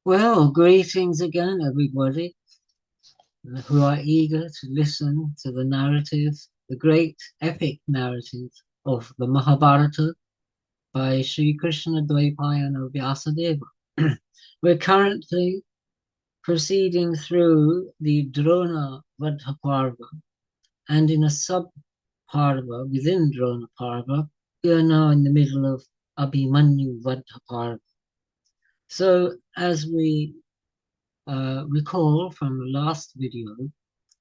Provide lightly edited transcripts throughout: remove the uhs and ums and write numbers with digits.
Well, greetings again, everybody who are eager to listen to the narratives, the great epic narratives of the Mahabharata by Sri Krishna Dvaipayana Vyasadeva. We're currently proceeding through the Drona Vadha Parva, and in a sub-parva within Drona Parva, we are now in the middle of Abhimanyu Vadha Parva. So, as we recall from the last video,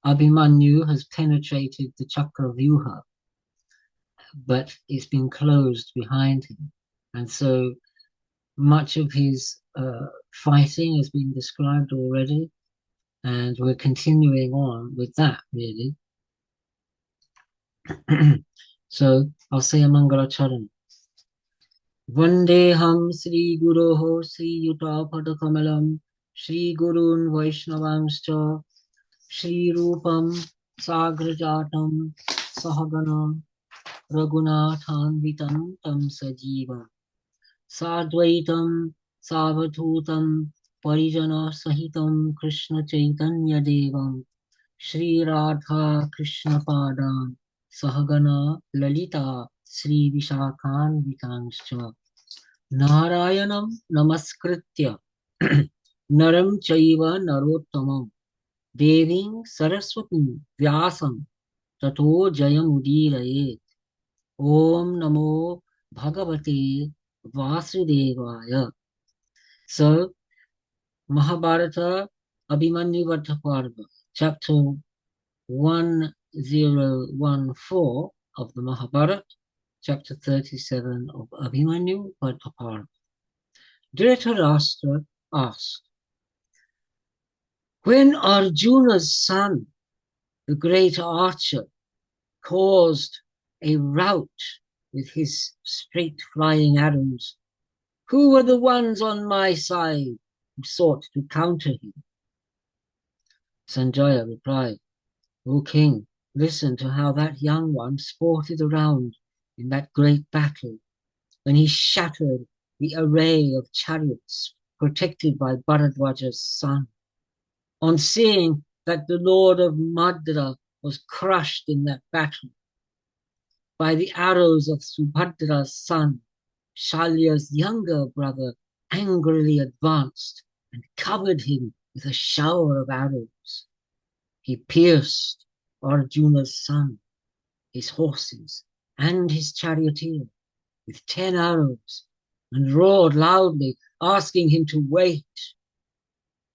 Abhimanyu has penetrated the Chakravyuha, but it's been closed behind him. And so much of his fighting has been described already, and we're continuing on with that, really. So I'll say a Mangalacharan. Vandeham Sri Guroho Sri Yuta Padakamalam Sri Gurun Vaishnavangscha Shri Rupam Sagrajatam Sahagana Raghunathanvitam Tam Sajivam Sadvaitam Savadhutam Parijana Sahitam Krishna Chaitanya Devam Shri Radha Krishna Padan Sahagana Lalita Sri Vishakhan Vitangscha Narayanam Namaskritya Naram Chaiva Narottamam Deving Saraswati Vyasam Tato Jayamudiraye Om Namo Bhagavate Vasudevaya. So, Mahabharata Abhimanyu Vataparva, chapter 1014 of the Mahabharata, chapter 37 of Abhimanyu Vataparva. Dhritarashtra asked, when Arjuna's son, the great archer, caused a rout with his straight flying arrows, who were the ones on my side who sought to counter him? Sanjaya replied, O king, listen to how that young one sported around in that great battle when he shattered the array of chariots protected by Bharadwaja's son. On seeing that the lord of Madra was crushed in that battle by the arrows of Subhadra's son, Shalya's younger brother angrily advanced and covered him with a shower of arrows. He pierced Arjuna's son, his horses, and his charioteer with 10 arrows and roared loudly, asking him to wait.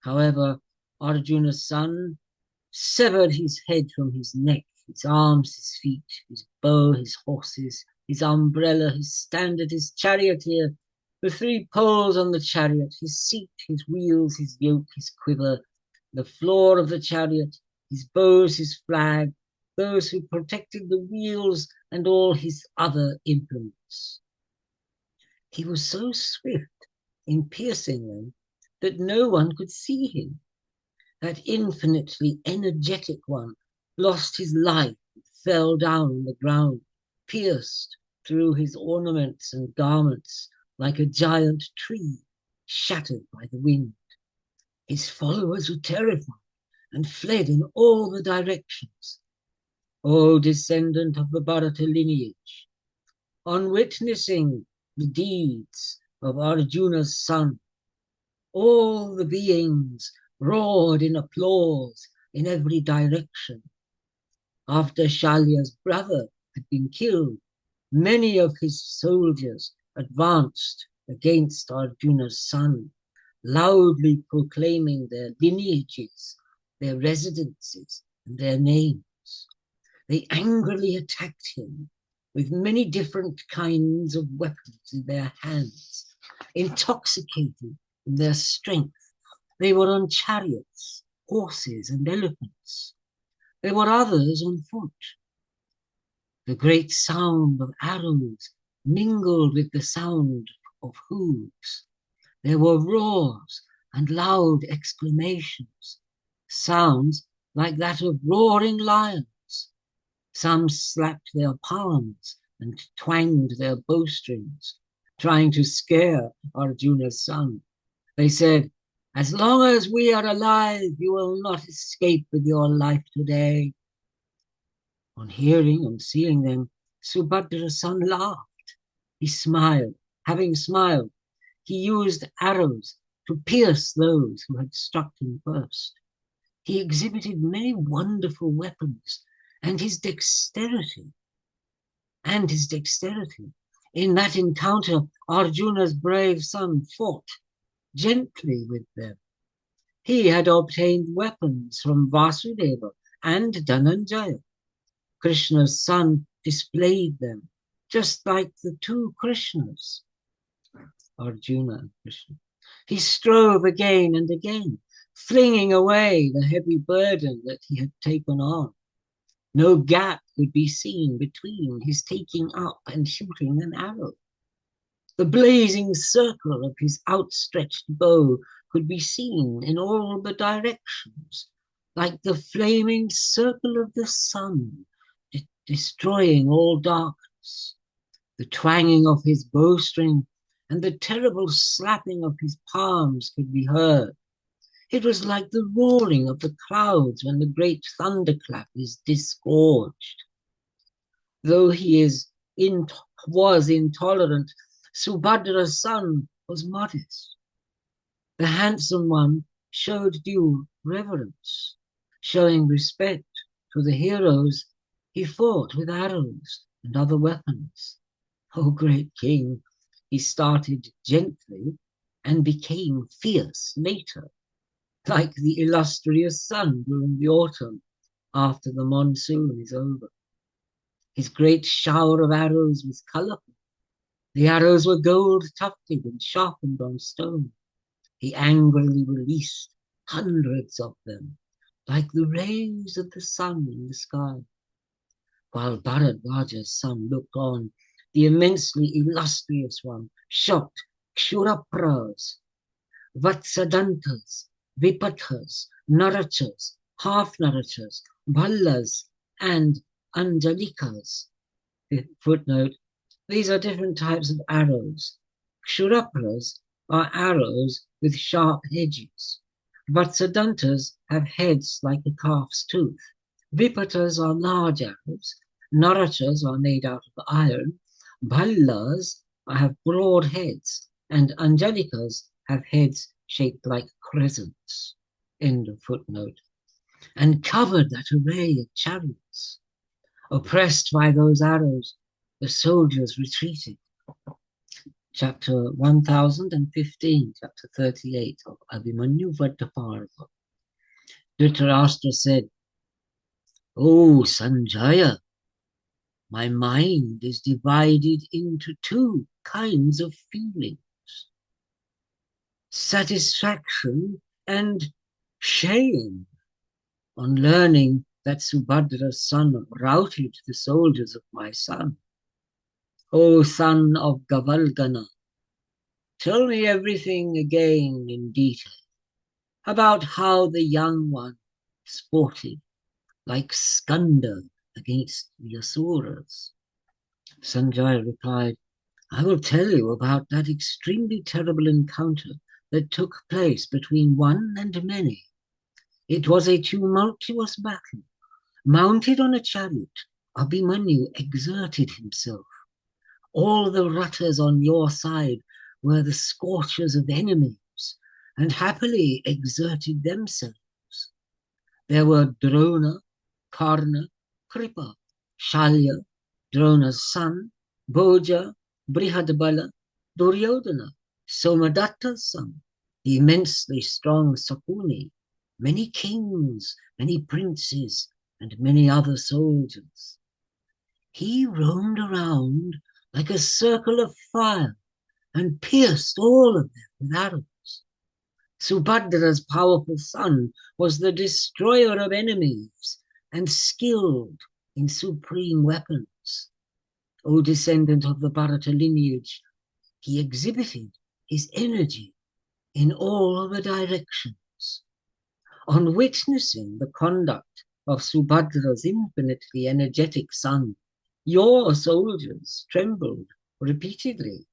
However, Arjuna's son severed his head from his neck, his arms, his feet, his bow, his horses, his umbrella, his standard, his charioteer, the 3 poles on the chariot, his seat, his wheels, his yoke, his quiver, the floor of the chariot, his bows, his flag, those who protected the wheels, and all his other implements. He was so swift in piercing them that no one could see him. That infinitely energetic one lost his life, fell down on the ground, pierced through his ornaments and garments like a giant tree shattered by the wind. His followers were terrified and fled in all the directions. O descendant of the Bharata lineage, on witnessing the deeds of Arjuna's son, all the beings roared in applause in every direction. After Shalya's brother had been killed, many of his soldiers advanced against Arjuna's son, loudly proclaiming their lineages, their residences, and their names. They angrily attacked him with many different kinds of weapons in their hands, intoxicated in their strength. They were on chariots, horses, and elephants. There were others on foot. The great sound of arrows mingled with the sound of hooves. There were roars and loud exclamations, sounds like that of roaring lions. Some slapped their palms and twanged their bowstrings, trying to scare Arjuna's son. They said, As long as we are alive, you will not escape with your life today. On hearing and seeing them, Subhadra's son laughed. He smiled. Having smiled, he used arrows to pierce those who had struck him first. He exhibited many wonderful weapons and his dexterity. In that encounter, Arjuna's brave son fought gently with them. He had obtained weapons from Vasudeva and Dhananjaya. Krishna's son displayed them, just like the two Krishnas, Arjuna and Krishna. He strove again and again, flinging away the heavy burden that he had taken on. No gap could be seen between his taking up and shooting an arrow. The blazing circle of his outstretched bow could be seen in all the directions, like the flaming circle of the sun, destroying all darkness. The twanging of his bowstring and the terrible slapping of his palms could be heard. It was like the roaring of the clouds when the great thunderclap is disgorged. Though was intolerant, Subhadra's son was modest. The handsome one showed due reverence. Showing respect to the heroes, he fought with arrows and other weapons. O great king, he started gently and became fierce later, like the illustrious sun during the autumn after the monsoon is over. His great shower of arrows was colorful. The arrows were gold tufted and sharpened on stone. He angrily released hundreds of them, like the rays of the sun in the sky. While Bharadwaja's son looked on, the immensely illustrious one shot Kshurapras, Vatsadantas, Vipathas, Narachas, half-Narachas, Bhallas, and Anjalikas. Footnote, these are different types of arrows. Kshurapras are arrows with sharp edges. Vatsadantas have heads like a calf's tooth. Vipatas are large arrows. Narachas are made out of iron. Bhallas have broad heads. And Angelikas have heads shaped like crescents. End of footnote. And covered that array of chariots. Oppressed by those arrows, the soldiers retreated. Chapter 1015, chapter 38 of Abhimanyu Vattaparva. Dhritarashtra said, "O Sanjaya, my mind is divided into two kinds of feelings, satisfaction and shame on learning that Subhadra's son routed the soldiers of my son. O son of Gavalgana, tell me everything again in detail about how the young one sported like Skanda against the Asuras." Sanjaya replied, "I will tell you about that extremely terrible encounter that took place between one and many. It was a tumultuous battle. Mounted on a chariot, Abhimanyu exerted himself. All the rutters on your side were the scorchers of enemies, and happily exerted themselves. There were Drona, Karna, Kripa, Shalya, Drona's son, Bhoja, Brihadbala, Duryodhana, Somadatta's son, the immensely strong Sakuni, many kings, many princes, and many other soldiers. He roamed around like a circle of fire and pierced all of them with arrows. Subhadra's powerful son was the destroyer of enemies and skilled in supreme weapons. O descendant of the Bharata lineage, he exhibited his energy in all the directions. On witnessing the conduct of Subhadra's infinitely energetic son, your soldiers trembled repeatedly.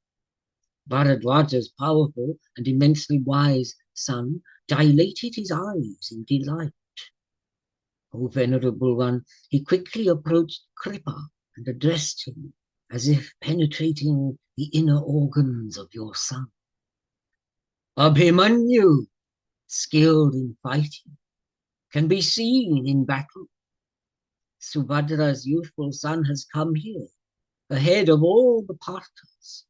Bharadwaja's powerful and immensely wise son dilated his eyes in delight. O venerable one, he quickly approached Kripa and addressed him as if penetrating the inner organs of your son. Abhimanyu, skilled in fighting, can be seen in battle. Subhadra's youthful son has come here, ahead of all the partners.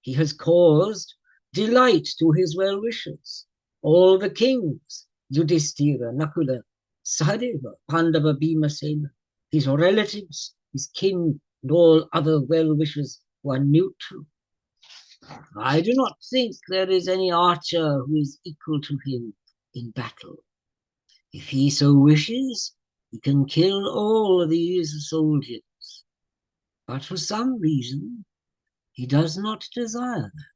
He has caused delight to his well-wishers, all the kings, Yudhishthira, Nakula, Sahadeva, Pandava, Bhimasena, his relatives, his kin, and all other well-wishers who are neutral. I do not think there is any archer who is equal to him in battle. If he so wishes, he can kill all these soldiers. But for some reason, he does not desire that.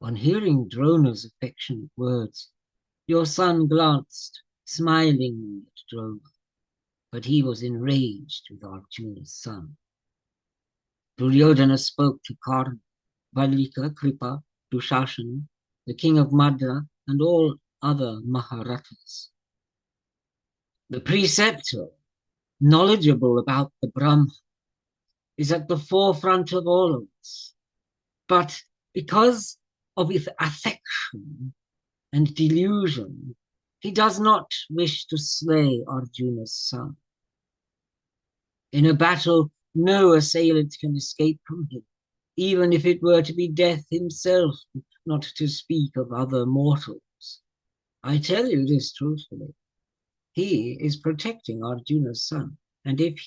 On hearing Drona's affectionate words, your son glanced smilingly at Drona, but he was enraged with Arjuna's son. Duryodhana spoke to Karna, Valika, Kripa, Dushasana, the king of Madra, and all other Maharathas. The preceptor, knowledgeable about the Brahma, is at the forefront of all of us. But because of his affection and delusion, he does not wish to slay Arjuna's son. In a battle, no assailant can escape from him, even if it were to be death himself, not to speak of other mortals. I tell you this truthfully. He is protecting Arjuna's son, and as if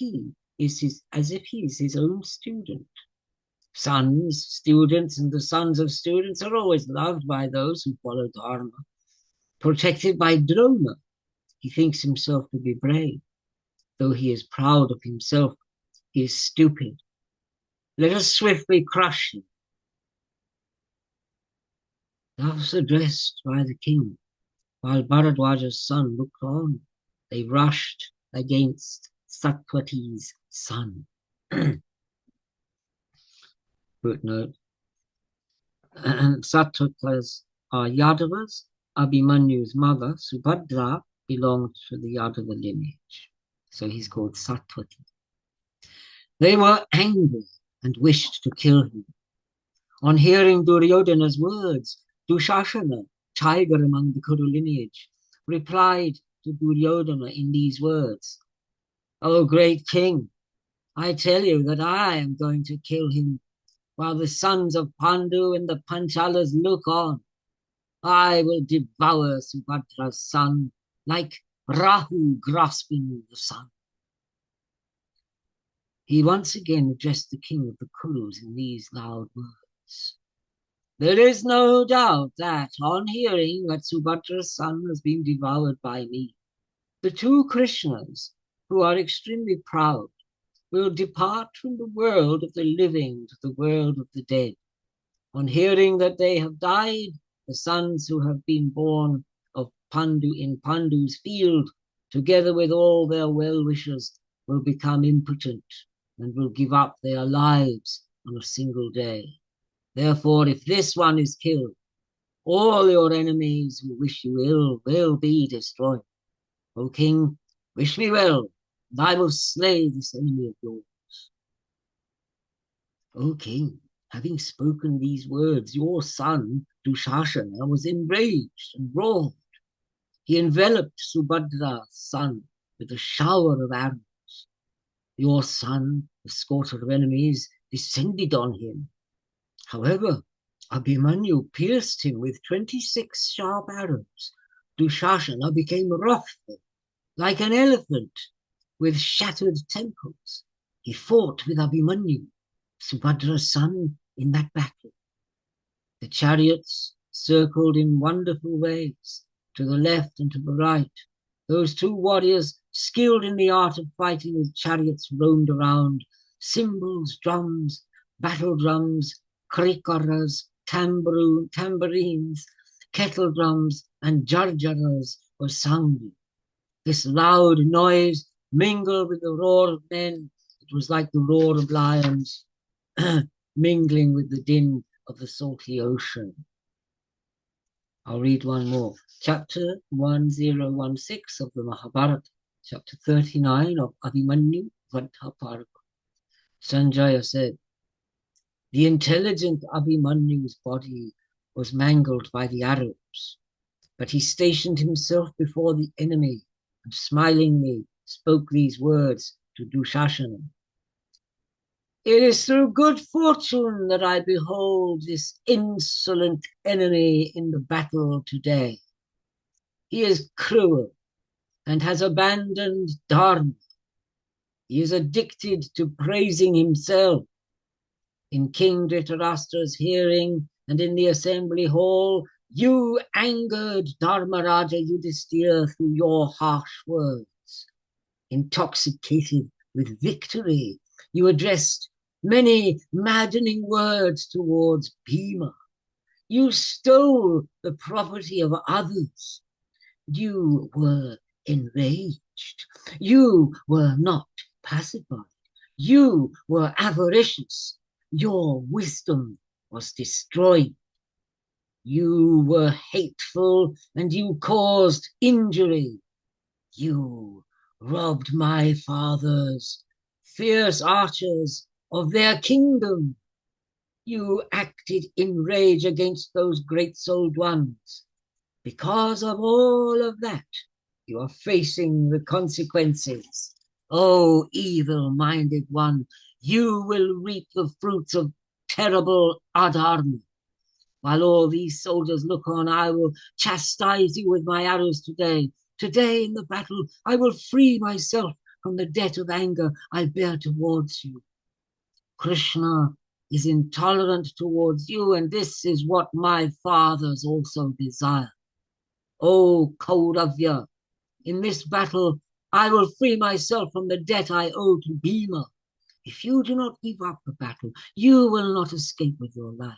he is his own student. Sons, students, and the sons of students are always loved by those who follow Dharma. Protected by Drona, he thinks himself to be brave. Though he is proud of himself, he is stupid. Let us swiftly crush him. Thus addressed by the king, while Bharadwaja's son looked on, they rushed against Satvati's son. Footnote. Satvatas are Yadavas. Abhimanyu's mother, Subhadra, belonged to the Yadava lineage. So he's called Satvati. They were angry and wished to kill him. On hearing Duryodhana's words, Dushasana, tiger among the Kuru lineage, replied to Duryodhana in these words, O great king, I tell you that I am going to kill him while the sons of Pandu and the Panchalas look on. I will devour Subhadra's son like Rahu grasping the sun. He once again addressed the king of the Kurus in these loud words. There is no doubt that on hearing that Subhadra's son has been devoured by me, the two Krishnas, who are extremely proud, will depart from the world of the living to the world of the dead. On hearing that they have died, the sons who have been born of Pandu in Pandu's field, together with all their well-wishers, will become impotent and will give up their lives on a single day. Therefore, if this one is killed, all your enemies who wish you ill will be destroyed. O king, wish me well, and I will slay this enemy of yours. O king, having spoken these words, your son, Dushasana, was enraged and roared. He enveloped Subhadra's son with a shower of arrows. Your son, escorted of enemies, descended on him. However, Abhimanyu pierced him with 26 sharp arrows. Dushasana became wrathful, like an elephant with shattered temples. He fought with Abhimanyu, Subhadra's son, in that battle. The chariots circled in wonderful ways, to the left and to the right. Those two warriors, skilled in the art of fighting with chariots, roamed around. Cymbals, drums, battle drums, krikaras, tambourines, kettle drums, and jarjaras were sounding. This loud noise mingled with the roar of men. It was like the roar of lions, mingling with the din of the salty ocean. I'll read one more. Chapter 1016 of the Mahabharata, chapter 39 of Abhimanyu Vadhaparva. Sanjaya said, the intelligent Abhimanyu's body was mangled by the arrows, but he stationed himself before the enemy and smilingly spoke these words to Dushasana. It is through good fortune that I behold this insolent enemy in the battle today. He is cruel and has abandoned Dharma. He is addicted to praising himself. In King Dhritarashtra's hearing and in the assembly hall, you angered Dharmaraja Yudhisthira through your harsh words. Intoxicated with victory, you addressed many maddening words towards Bhima. You stole the property of others. You were enraged. You were not pacified. You were avaricious. Your wisdom was destroyed. You were hateful and you caused injury. You robbed my fathers, fierce archers, of their kingdom. You acted in rage against those great-souled ones. Because of all of that, you are facing the consequences. Oh, evil-minded one, you will reap the fruits of terrible adharma. While all these soldiers look on, I will chastise you with my arrows today. Today in the battle, I will free myself from the debt of anger I bear towards you. Krishna is intolerant towards you, and this is what my fathers also desire. O Kauravya, in this battle, I will free myself from the debt I owe to Bhima. If you do not give up the battle, you will not escape with your life.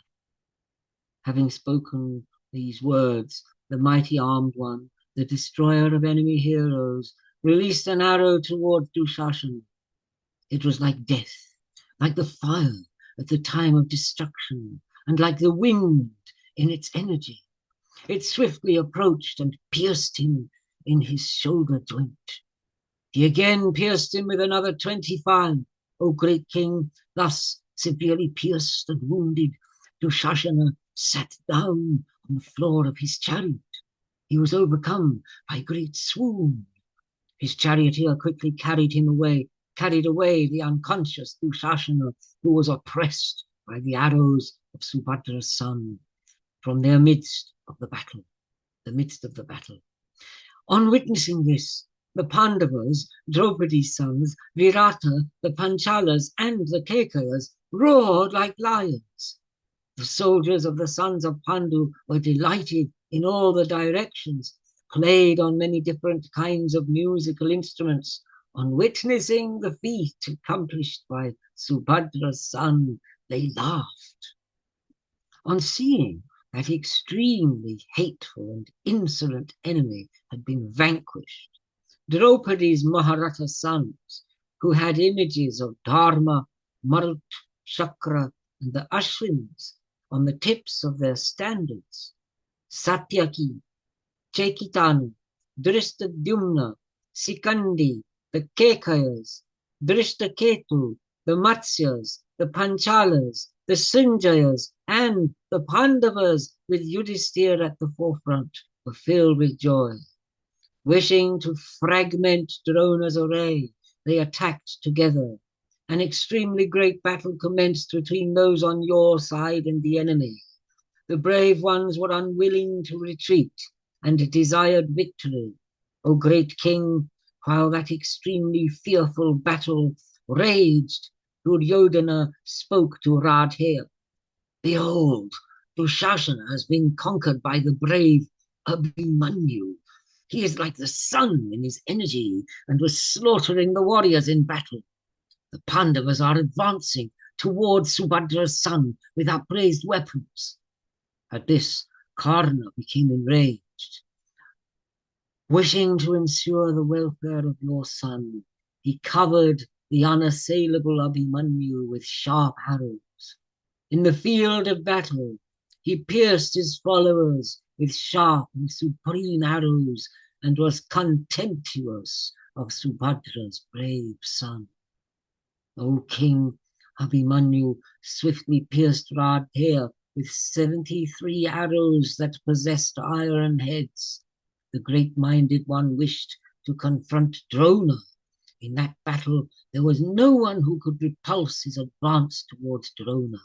Having spoken these words, the mighty armed one, the destroyer of enemy heroes, released an arrow toward Dushasana. It was like death, like the fire at the time of destruction, and like the wind in its energy. It swiftly approached and pierced him in his shoulder joint. He again pierced him with another 25. O great king, thus severely pierced and wounded, Dushasana sat down on the floor of his chariot. He was overcome by great swoon. His charioteer quickly carried away the unconscious Dushasana, who was oppressed by the arrows of Subhadra's son, from the midst of the battle. On witnessing this, the Pandavas, Draupadi's sons, Virata, the Panchalas, and the Kekayas roared like lions. The soldiers of the sons of Pandu were delighted in all the directions, played on many different kinds of musical instruments. On witnessing the feat accomplished by Subhadra's son, they laughed. On seeing that extremely hateful and insolent enemy had been vanquished, Draupadi's Maharata sons, who had images of Dharma, Marut, Chakra, and the Ashwins on the tips of their standards, Satyaki, Chekitanu, Drishtadyumna, Sikandi, the Kekayas, Drishtaketu, the Matsyas, the Panchalas, the Sanjayas, and the Pandavas, with Yudhisthira at the forefront, were filled with joy. Wishing to fragment Drona's array, they attacked together. An extremely great battle commenced between those on your side and the enemy. The brave ones were unwilling to retreat and desired victory. O great king, while that extremely fearful battle raged, Duryodhana spoke to Radheya. Behold, Dushasana has been conquered by the brave Abhimanyu. He is like the sun in his energy and was slaughtering the warriors in battle. The Pandavas are advancing towards Subhadra's son with upraised weapons. At this, Karna became enraged. Wishing to ensure the welfare of your son, he covered the unassailable Abhimanyu with sharp arrows. In the field of battle, he pierced his followers with sharp and supreme arrows, and was contemptuous of Subhadra's brave son. O king, Abhimanyu swiftly pierced Radha with 73 arrows that possessed iron heads. The great-minded one wished to confront Drona. In that battle, there was no one who could repulse his advance towards Drona.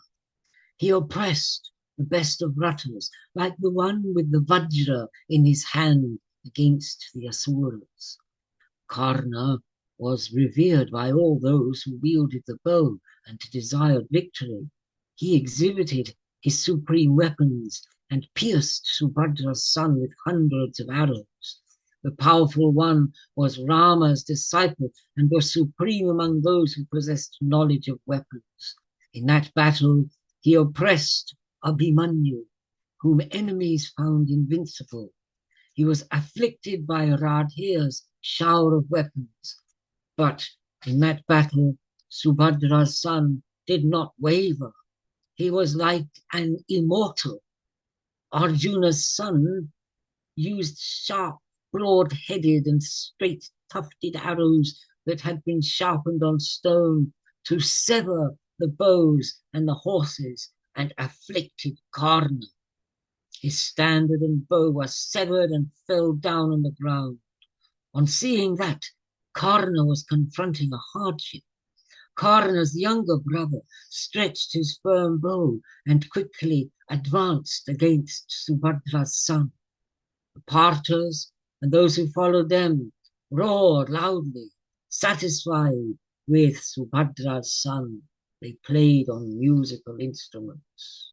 He oppressed the best of Rattas, like the one with the Vajra in his hand against the Asuras. Karna was revered by all those who wielded the bow and desired victory. He exhibited his supreme weapons and pierced Subhadra's son with hundreds of arrows. The powerful one was Rama's disciple and was supreme among those who possessed knowledge of weapons. In that battle, he oppressed Abhimanyu, whom enemies found invincible. He was afflicted by Radha's shower of weapons, but in that battle, Subhadra's son did not waver. He was like an immortal. Arjuna's son used sharp, broad-headed and straight-tufted arrows that had been sharpened on stone to sever the bows and the horses and afflicted Karna. His standard and bow were severed and fell down on the ground. On seeing that, Karna was confronting a hardship. Karna's younger brother stretched his firm bow and quickly advanced against Subhadra's son. The Parthas and those who followed them roared loudly, satisfied with Subhadra's son. They played on musical instruments.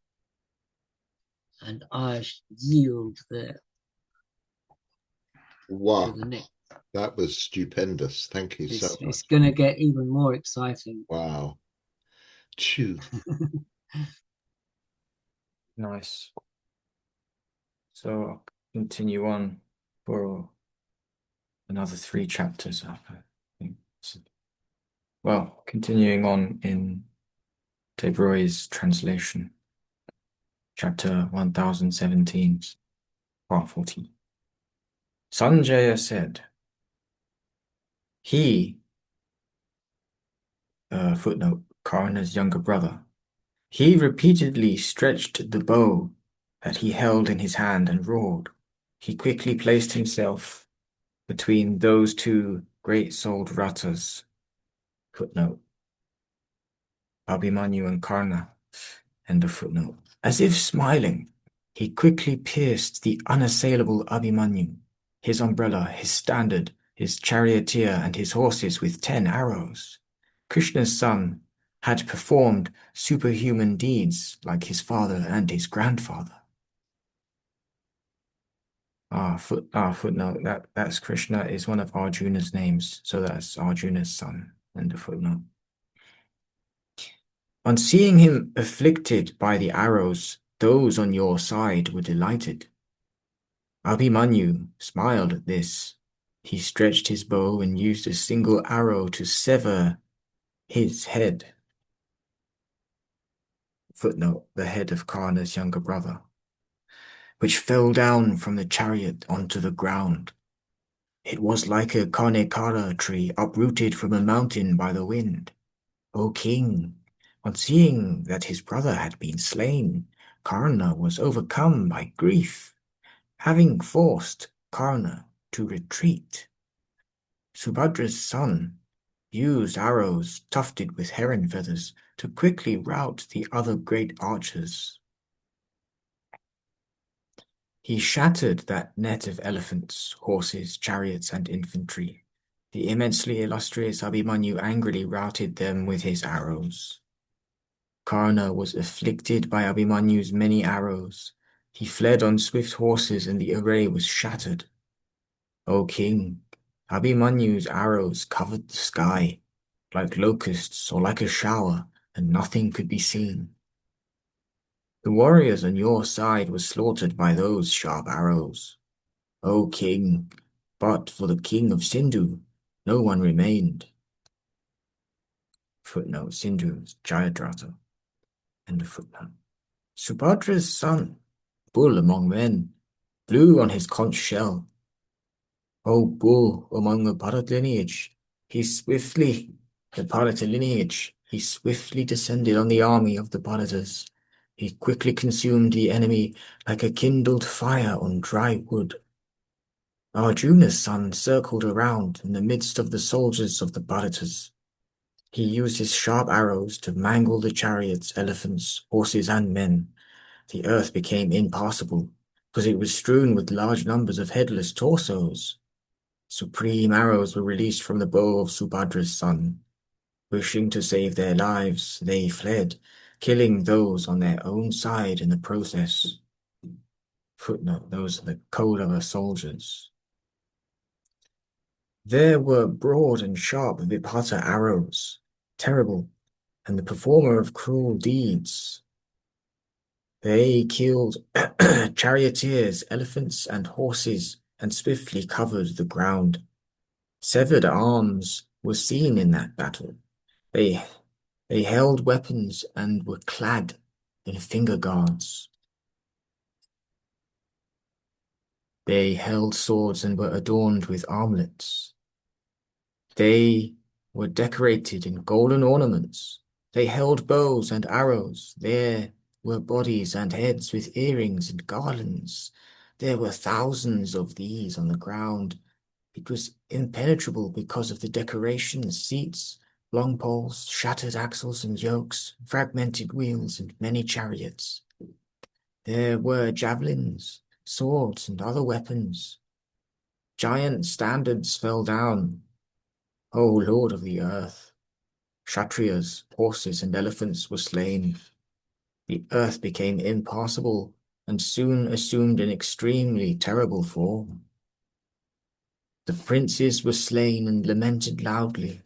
And I yield there Wow, to the next. that was stupendous. Thank you so much. It's going to get even more exciting. Wow. Chew. Nice. So I'll continue on for another 3 chapters. I think. Well, continuing on in Debroy's translation, chapter 1017, part 14. Sanjaya said, he, footnote, Karna's younger brother, he repeatedly stretched the bow that he held in his hand and roared. He quickly placed himself between those 2 great-souled Rattas, footnote, Abhimanyu and Karna, end of footnote. As if smiling, he quickly pierced the unassailable Abhimanyu, his umbrella, his standard, his charioteer, and his horses with 10 arrows. Krishna's son had performed superhuman deeds like his father and his grandfather. Footnote, that's Krishna is one of Arjuna's names, so that's Arjuna's son, end of footnote. On seeing him afflicted by the arrows, those on your side were delighted. Abhimanyu smiled at this. He stretched his bow and used a single arrow to sever his head. Footnote, the head of Karna's younger brother, which fell down from the chariot onto the ground. It was like a Karnekara tree uprooted from a mountain by the wind. O king, on seeing that his brother had been slain, Karna was overcome by grief, having forced Karna to retreat. Subhadra's son used arrows tufted with heron feathers to quickly rout the other great archers. He shattered that net of elephants, horses, chariots, and infantry. The immensely illustrious Abhimanyu angrily routed them with his arrows. Karna was afflicted by Abhimanyu's many arrows. He fled on swift horses and the array was shattered. O king, Abhimanyu's arrows covered the sky, like locusts or like a shower, and nothing could be seen. The warriors on your side were slaughtered by those sharp arrows. O king, but for the king of Sindhu, no one remained. Footnote, Sindhu is Jayadratha. End of footnote. Subhadra's son, bull among men, flew on his conch shell. O bull among the Bharata lineage, the Bharata lineage, he swiftly descended on the army of the Bharatas. He quickly consumed the enemy like a kindled fire on dry wood. Arjuna's son circled around in the midst of the soldiers of the Bharatas. He used his sharp arrows to mangle the chariots, elephants, horses, and men. The earth became impassable, because it was strewn with large numbers of headless torsos. Supreme arrows were released from the bow of Subhadra's son. Wishing to save their lives, they fled, killing those on their own side in the process. Footnote, those are the Kaurava soldiers. There were broad and sharp Vipata arrows, terrible, and the performer of cruel deeds. They killed charioteers, elephants, and horses, and swiftly covered the ground. Severed arms were seen in that battle. They held weapons and were clad in finger guards. They held swords and were adorned with armlets. They were decorated in golden ornaments. They held bows and arrows. There were bodies and heads with earrings and garlands. There were thousands of these on the ground. It was impenetrable because of the decorations, seats, long poles, shattered axles and yokes, fragmented wheels, and many chariots. There were javelins, swords, and other weapons. Giant standards fell down. O Lord of the earth! Kshatriyas, horses, and elephants were slain. The earth became impassable and soon assumed an extremely terrible form. The princes were slain and lamented loudly.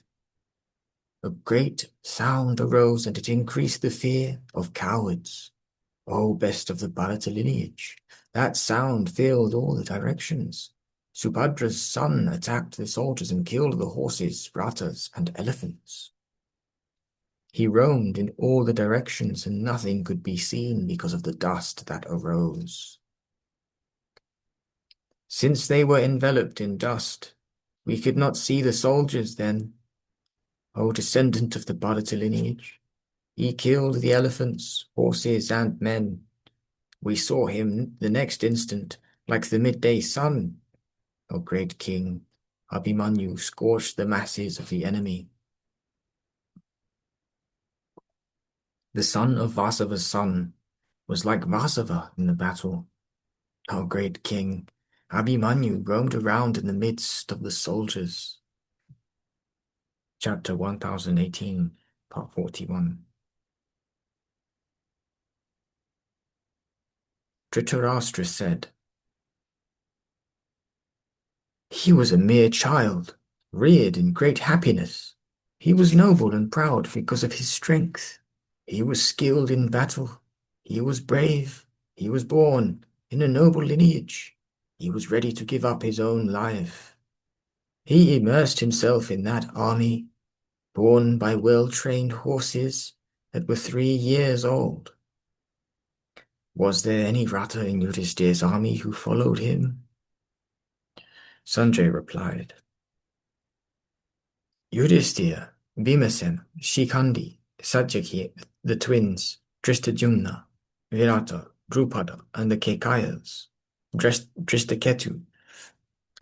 A great sound arose, and it increased the fear of cowards. O best of the Bharata lineage, that sound filled all the directions. Subhadra's son attacked the soldiers and killed the horses, rathas, and elephants. He roamed in all the directions, and nothing could be seen because of the dust that arose. Since they were enveloped in dust, we could not see the soldiers then. O descendant of the Bharata lineage, he killed the elephants, horses, and men. We saw him the next instant, like the midday sun. O great king, Abhimanyu scorched the masses of the enemy. The son of Vasava's son was like Vasava in the battle. O great king, Abhimanyu roamed around in the midst of the soldiers. Chapter 1018, Part 41. Dhritarashtra said, "He was a mere child, reared in great happiness. He was noble and proud because of his strength. He was skilled in battle. He was brave. He was born in a noble lineage. He was ready to give up his own life. He immersed himself in that army, borne by well-trained horses that were 3 years old. Was there any Ratha in Yudhishthir's army who followed him?" Sanjay replied, "Yudhishthir, Bhimasen, Shikhandi, Satyaki, the twins, Drishtadyumna, Virata, Drupada, and the Kekayas, Drishtaketu,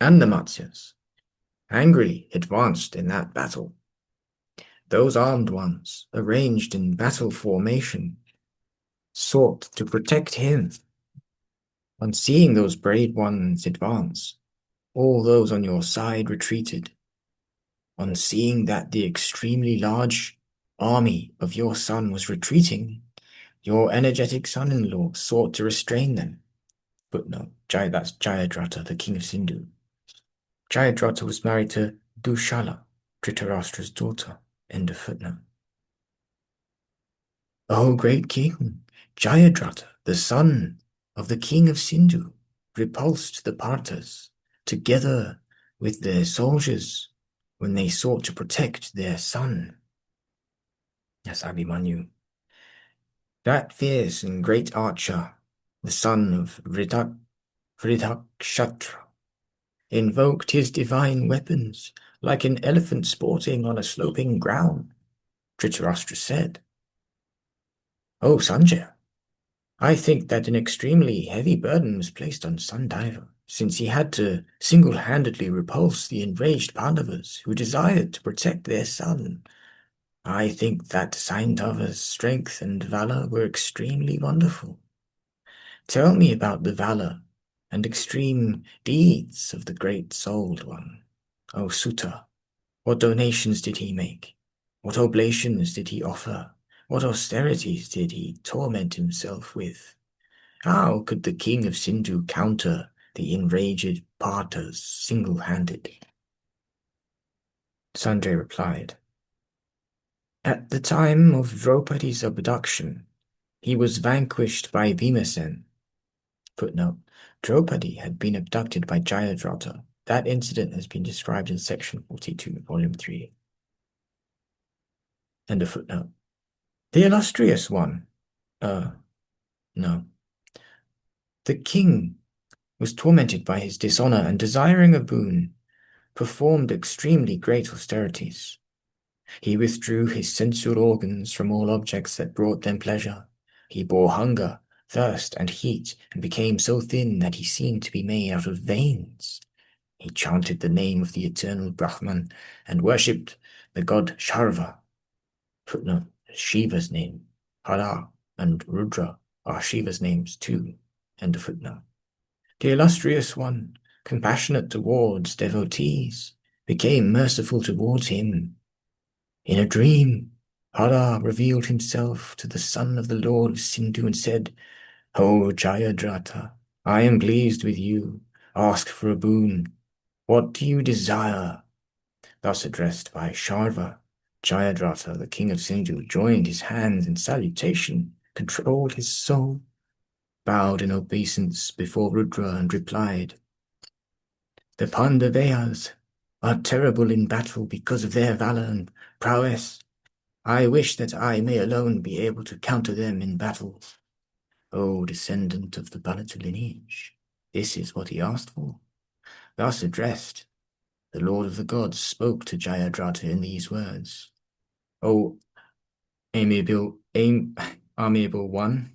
and the Matsyas, angrily advanced in that battle. Those armed ones, arranged in battle formation, sought to protect him. On seeing those brave ones advance, all those on your side retreated. On seeing that the extremely large army of your son was retreating, your energetic son-in-law sought to restrain them." Footnote, that's Jayadratha, the king of Sindhu. Jayadratha was married to Dushala, Dhritarashtra's daughter. End of footnote. "O great king, Jayadratha, the son of the king of Sindhu, repulsed the Parthas, together with their soldiers, when they sought to protect their son." That's Abhimanyu. "That fierce and great archer, the son of Vritakshatra, invoked his divine weapons like an elephant sporting on a sloping ground, Dhritarashtra said. Oh, Sanjaya, I think that an extremely heavy burden was placed on Sandaiva, since he had to single-handedly repulse the enraged Pandavas who desired to protect their son. I think that Saindava's strength and valor were extremely wonderful. Tell me about the valor and extreme deeds of the great souled one. O Sutta, what donations did he make? What oblations did he offer? What austerities did he torment himself with? How could the king of Sindhu counter the enraged Parthas single-handed? Sanjay replied, At the time of Draupadi's abduction, he was vanquished by Bhimasen. Footnote: Draupadi had been abducted by Jayadratha. That incident has been described in section 42, volume 3. End of footnote. The illustrious one. No. The king was tormented by his dishonor and desiring a boon, performed extremely great austerities. He withdrew his sensual organs from all objects that brought them pleasure. He bore hunger, thirst, and heat, and became so thin that he seemed to be made out of veins. He chanted the name of the eternal Brahman and worshipped the god Sharva. Footnote: Shiva's name. Hara and Rudra are Shiva's names too. End of footnote. The illustrious one, compassionate towards devotees, became merciful towards him. In a dream, Hara revealed himself to the son of the Lord of Sindhu and said, O Jayadratha, I am pleased with you. Ask for a boon. What do you desire? Thus addressed by Sharva, Jayadratha, the king of Sindhu, joined his hands in salutation, controlled his soul, bowed in obeisance before Rudra, and replied, The Pandavayas are terrible in battle because of their valor and prowess. I wish that I may alone be able to counter them in battle. O descendant of the Bharata lineage, this is what he asked for. Thus addressed, the Lord of the Gods spoke to Jayadratha in these words. O amiable one,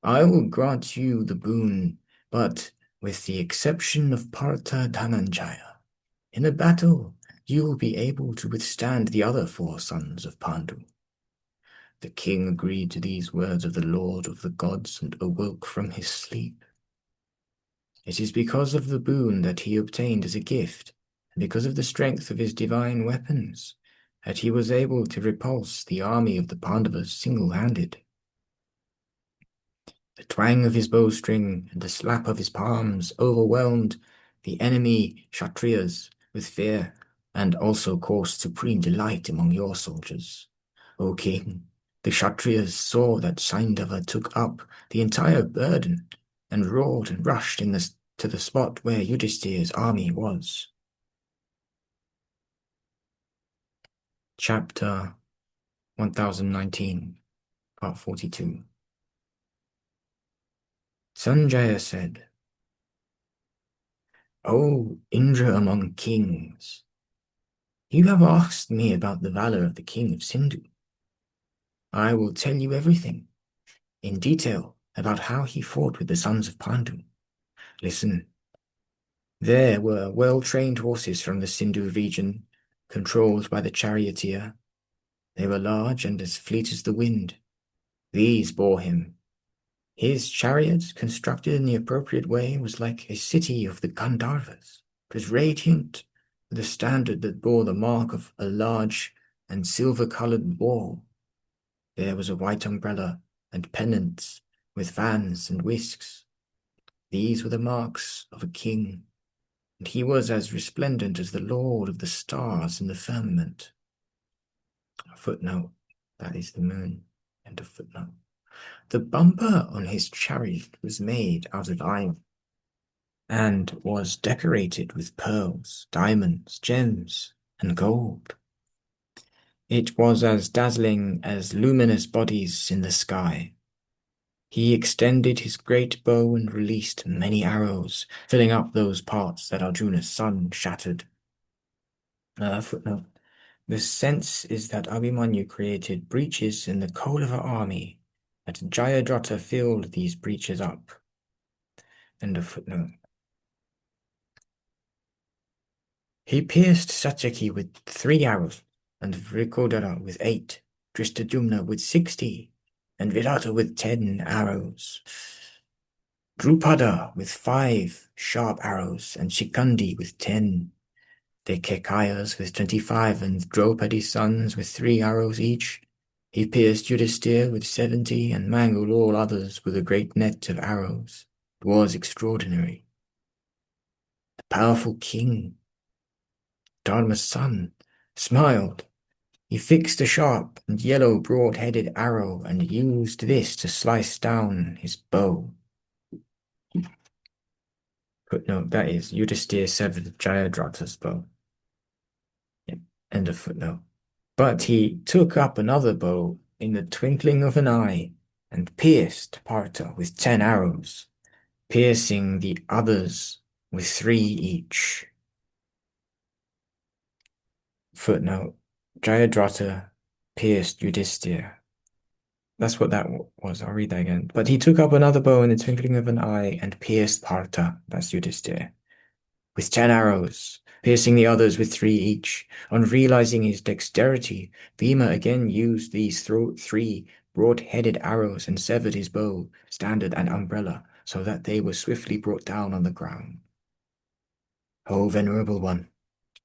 I will grant you the boon, but with the exception of Partha Dhananjaya. In a battle, you will be able to withstand the other 4 sons of Pandu. The king agreed to these words of the Lord of the Gods and awoke from his sleep. It is because of the boon that he obtained as a gift, and because of the strength of his divine weapons, that he was able to repulse the army of the Pandavas single-handed. The twang of his bowstring and the slap of his palms overwhelmed the enemy Kshatriyas with fear, and also caused supreme delight among your soldiers. O king, the Kshatriyas saw that Saindava took up the entire burden and roared and rushed to the spot where Yudhishthir's army was. Chapter 1019, Part 42. Sanjaya said, O Indra among kings, you have asked me about the valor of the king of Sindhu. I will tell you everything, in detail, about how he fought with the sons of Pandu. Listen. There were well-trained horses from the Sindhu region, controlled by the charioteer. They were large and as fleet as the wind. These bore him. His chariot, constructed in the appropriate way, was like a city of the Gandharvas. It was radiant, with a standard that bore the mark of a large and silver-colored wall. There was a white umbrella and pennants with fans and whisks. These were the marks of a king, and he was as resplendent as the Lord of the stars in the firmament. Footnote, that is the moon. End of footnote. The bumper on his chariot was made out of iron and was decorated with pearls, diamonds, gems, and gold. It was as dazzling as luminous bodies in the sky. He extended his great bow and released many arrows, filling up those parts that Arjuna's son shattered. Footnote. The sense is that Abhimanyu created breaches in the Kaurava army, that Jayadratha filled these breaches up. End of footnote. He pierced Satyaki with 3 arrows, and Vrikodara with 8, Drishtadyumna with 60, and Virata with 10 arrows. Drupada with 5 sharp arrows, and Shikandi with 10. The Kekayas with 25, and Draupadi's sons with 3 arrows each. He pierced Yudhisthira with 70, and mangled all others with a great net of arrows. It was extraordinary. The powerful king, Dharma's son, smiled. He fixed a sharp and yellow broad-headed arrow and used this to slice down his bow. Footnote, that is, Yudhisthira severed Jayadratha's bow. Yep. End of footnote. But he took up another bow in the twinkling of an eye and pierced Partha with 10 arrows, piercing the others with 3 each. Footnote, Jayadratha pierced Yudhisthira. That's what that was. I'll read that again. But he took up another bow in the twinkling of an eye and pierced Partha, that's Yudhisthira, with 10 arrows, piercing the others with 3 each. On realizing his dexterity, Bhima again used these 3 broad-headed arrows and severed his bow, standard, and umbrella, so that they were swiftly brought down on the ground. O venerable one,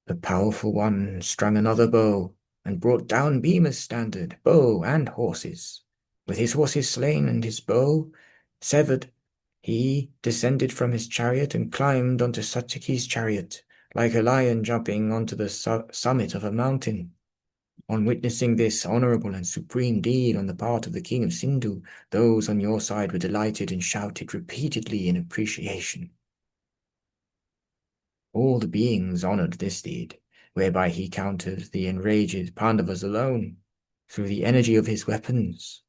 the powerful one strung another bow and brought down Bhima's standard, bow, and horses. With his horses slain and his bow severed, he descended from his chariot and climbed onto Satyaki's chariot, like a lion jumping onto the summit of a mountain. On witnessing this honorable and supreme deed on the part of the king of Sindhu, those on your side were delighted and shouted repeatedly in appreciation. All the beings honored this deed, whereby he countered the enraged Pandavas alone, through the energy of his weapons.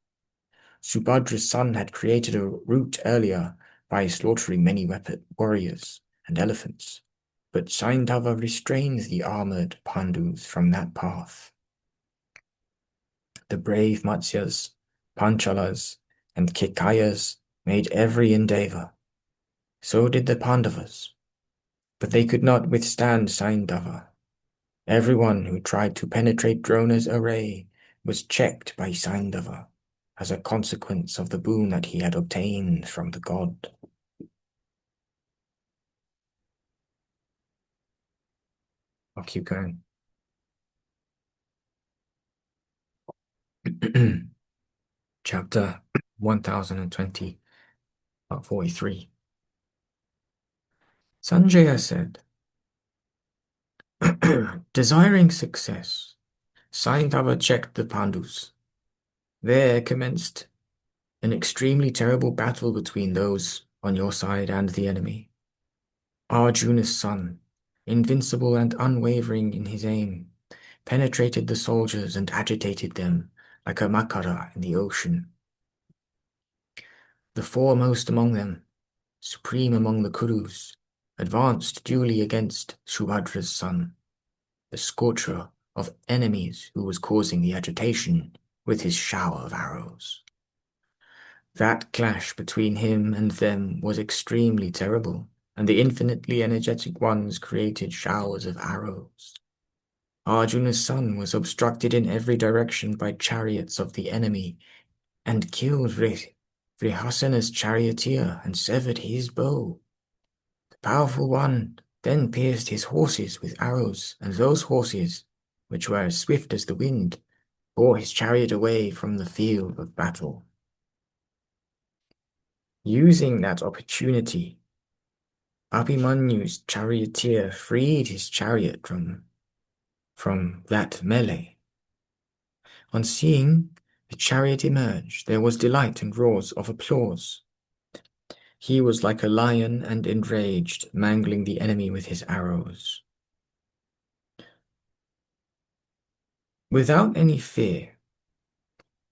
Subhadra's son had created a route earlier by slaughtering many warriors and elephants, but Saindhava restrained the armored Pandus from that path. The brave Matsyas, Panchalas, and Kekayas made every endeavor. So did the Pandavas, but they could not withstand Saindhava. Everyone who tried to penetrate Drona's array was checked by Saindhava, as a consequence of the boon that he had obtained from the god. I'll keep going. Chapter 1020, part 43. Sanjaya said, desiring success, Saindhava checked the Pandus. There commenced an extremely terrible battle between those on your side and the enemy. Arjuna's son, invincible and unwavering in his aim, penetrated the soldiers and agitated them like a makara in the ocean. The foremost among them, supreme among the Kurus, advanced duly against Subhadra's son, the scorcher of enemies who was causing the agitation with his shower of arrows. That clash between him and them was extremely terrible, and the infinitely energetic ones created showers of arrows. Arjuna's son was obstructed in every direction by chariots of the enemy, and killed Vrihasana's charioteer and severed his bow. The powerful one then pierced his horses with arrows, and those horses, which were as swift as the wind, bore his chariot away from the field of battle. Using that opportunity, Abhimanyu's charioteer freed his chariot from that melee. On seeing the chariot emerge, there was delight and roars of applause. He was like a lion and enraged, mangling the enemy with his arrows. Without any fear,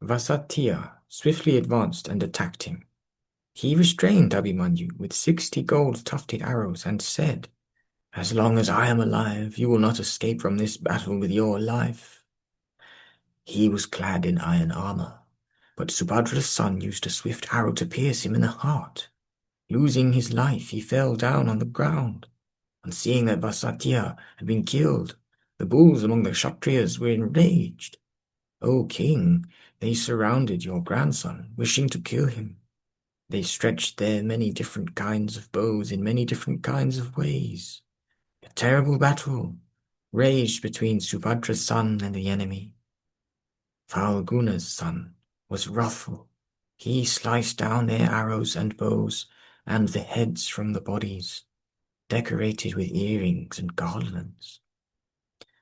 Vasatya swiftly advanced and attacked him. He restrained Abhimanyu with 60 gold-tufted arrows and said, "As long as I am alive, you will not escape from this battle with your life." He was clad in iron armor, but Subhadra's son used a swift arrow to pierce him in the heart. Losing his life, he fell down on the ground. On seeing that Vasatya had been killed, the bulls among the Kshatriyas were enraged. "O king, they surrounded your grandson, wishing to kill him. They stretched their many different kinds of bows in many different kinds of ways. A terrible battle raged between Subhadra's son and the enemy. Falguna's son was wrathful. He sliced down their arrows and bows and the heads from the bodies, decorated with earrings and garlands.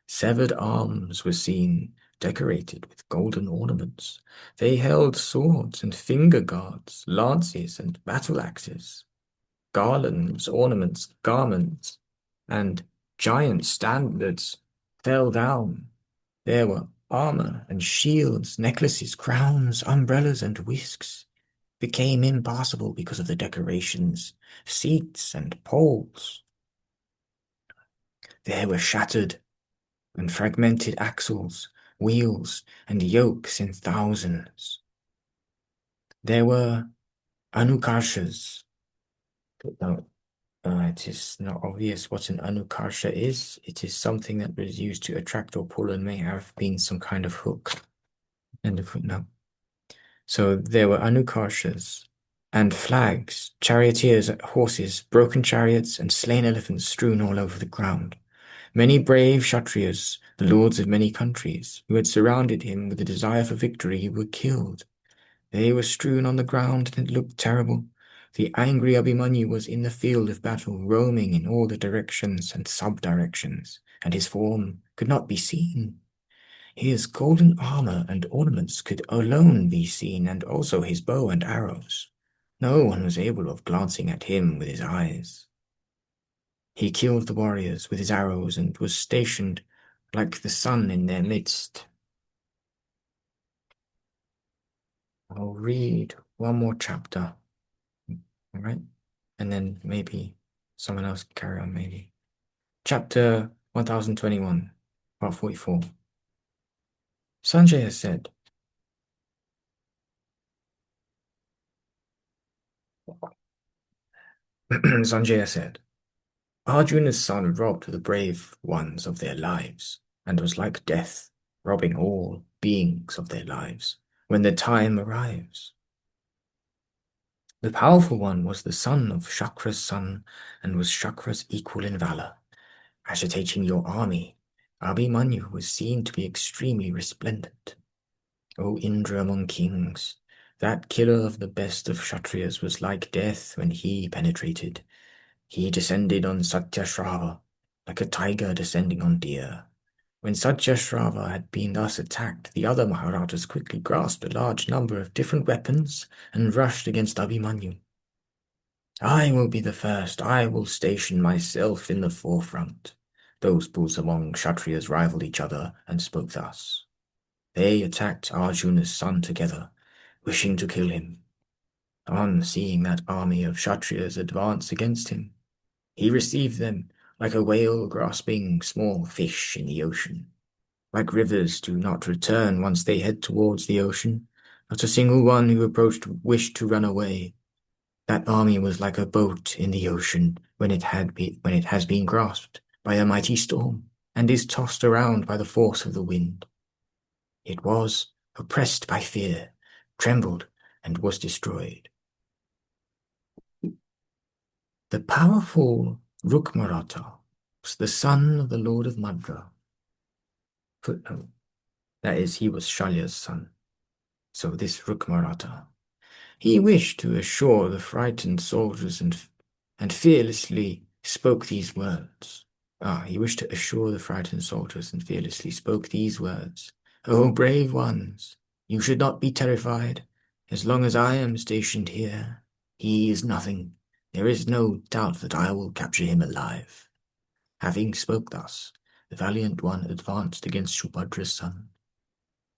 Severed arms were seen, decorated with golden ornaments. They held swords and finger guards, lances and battle axes, garlands, ornaments, garments, and giant standards fell down. There were armor and shields, necklaces, crowns, umbrellas, and whisks. Became impassable because of the decorations, seats, and poles. There were shattered and fragmented axles, wheels, and yokes in thousands. There were anukarshas. No, it is not obvious what an anukarsha is. It is something that was used to attract or pull and may have been some kind of hook. End of footnote. So there were anukarshas and flags, charioteers, horses, broken chariots, and slain elephants strewn all over the ground. Many brave Kshatriyas, the lords of many countries, who had surrounded him with a desire for victory, were killed. They were strewn on the ground, and it looked terrible. The angry Abhimanyu was in the field of battle, roaming in all the directions and sub-directions, and his form could not be seen. His golden armor and ornaments could alone be seen, and also his bow and arrows. No one was able of glancing at him with his eyes. He killed the warriors with his arrows and was stationed like the sun in their midst. I'll read one more chapter, all right? And then maybe someone else can carry on, maybe. Chapter 1021, part 44. Sanjaya said, Sanjaya said, Arjuna's son robbed the brave ones of their lives, and was like death, robbing all beings of their lives, when the time arrives. The powerful one was the son of Shakra's son, and was Shakra's equal in valor. Agitating your army, Abhimanyu was seen to be extremely resplendent. O Indra among kings, that killer of the best of Kshatriyas was like death when he penetrated. He descended on Satyashrava, like a tiger descending on deer. When Satyashrava had been thus attacked, the other Maharajas quickly grasped a large number of different weapons and rushed against Abhimanyu. I will be the first. I will station myself in the forefront. Those bulls among Kshatriyas rivaled each other and spoke thus. They attacked Arjuna's son together, wishing to kill him. On seeing that army of Kshatriyas advance against him, he received them like a whale grasping small fish in the ocean. Like rivers do not return once they head towards the ocean, not a single one who approached wished to run away. That army was like a boat in the ocean when it has been grasped by a mighty storm and is tossed around by the force of the wind. It was oppressed by fear, trembled, and was destroyed. The powerful Rukmarata was the son of the Lord of Madra. Footnote. That is, he was Shalya's son. So this Rukmarata. He wished to assure the frightened soldiers and fearlessly spoke these words. He wished to assure the frightened soldiers and fearlessly spoke these words. O brave ones, you should not be terrified. As long as I am stationed here, he is nothing. There is no doubt that I will capture him alive. Having spoke thus, the valiant one advanced against Subhadra's son.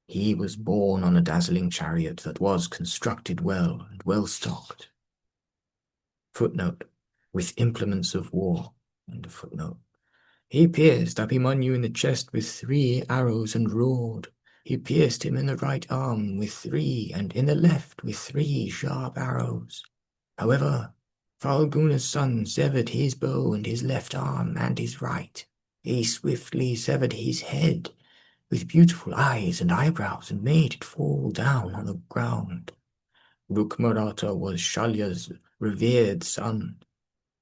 He was borne on a dazzling chariot that was constructed well and well stocked. Footnote. With implements of war. End of footnote. He pierced Abhimanyu in the chest with 3 arrows and roared. He pierced him in the right arm with 3, and in the left with 3 sharp arrows. However, Falguna's son severed his bow and his left arm and his right. He swiftly severed his head with beautiful eyes and eyebrows and made it fall down on the ground. Rukmarata was Shalya's revered son.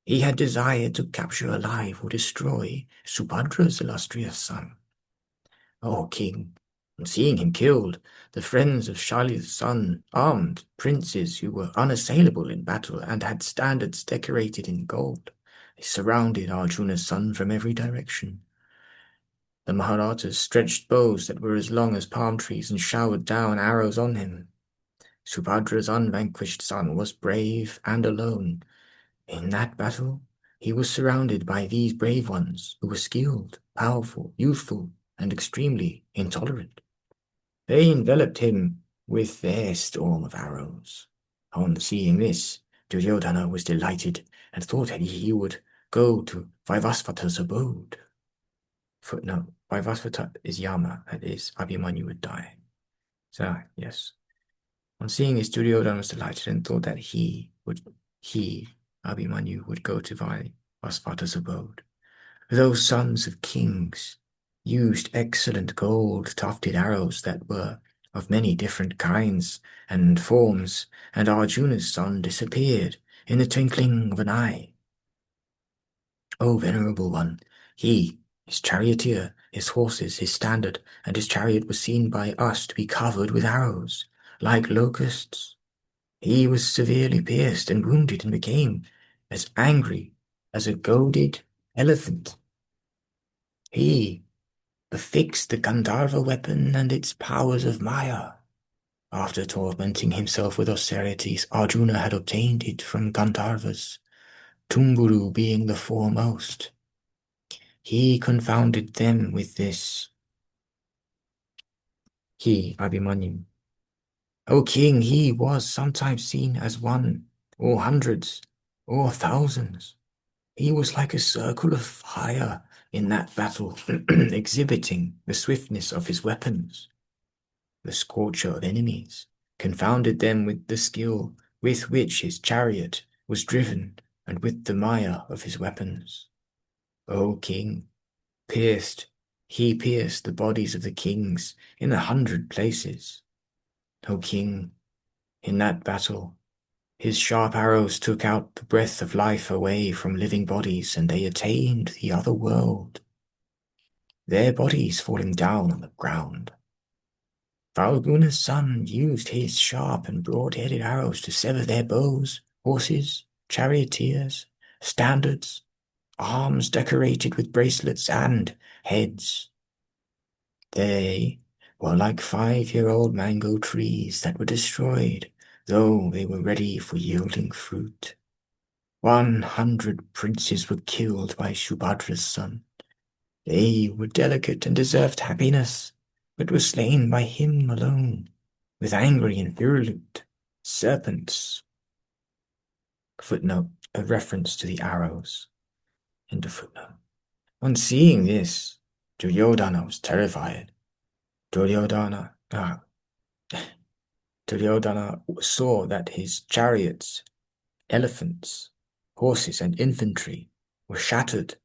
He had desired to capture alive or destroy Subhadra's illustrious son. O king, on seeing him killed, the friends of Shalya's son, armed princes who were unassailable in battle and had standards decorated in gold, they surrounded Arjuna's son from every direction. The Maharajas stretched bows that were as long as palm trees and showered down arrows on him. Subhadra's unvanquished son was brave and alone. In that battle, he was surrounded by these brave ones who were skilled, powerful, youthful, and extremely intolerant. They enveloped him with their storm of arrows. On seeing this, Duryodhana was delighted and thought that he would go to Vaivasvata's abode. Footnote, Vaivasvata is Yama, that is, Abhimanyu would die. So, yes. On seeing this, Duryodhana was delighted and thought that Abhimanyu, would go to Vaivasvata's abode. Those sons of kings used excellent gold-tufted arrows that were of many different kinds and forms, and Arjuna's son disappeared in the twinkling of an eye. O venerable one, he, his charioteer, his horses, his standard, and his chariot was seen by us to be covered with arrows, like locusts. He was severely pierced and wounded and became as angry as a goaded elephant. He befixed the Gandharva weapon and its powers of Maya. After tormenting himself with austerities, Arjuna had obtained it from Gandharvas, Tumburu being the foremost. He confounded them with this. He, Abhimanyu. O king, he was sometimes seen as one, or hundreds, or thousands. He was like a circle of fire in that battle, exhibiting the swiftness of his weapons. The scorcher of enemies confounded them with the skill with which his chariot was driven and with the mire of his weapons. O king, he pierced the bodies of the kings in 100 places. O king, in that battle, his sharp arrows took out the breath of life away from living bodies, and they attained the other world, their bodies falling down on the ground. Falguna's son used his sharp and broad-headed arrows to sever their bows, horses, charioteers, standards, arms decorated with bracelets, and heads. They were like 5-year-old mango trees that were destroyed, though they were ready for yielding fruit. 100 princes were killed by Subhadra's son. They were delicate and deserved happiness, but were slain by him alone, with angry and virulent serpents. Footnote, a reference to the arrows. End of footnote. On seeing this, Duryodhana was terrified. Duryodhana saw that his chariots, elephants, horses, and infantry were shattered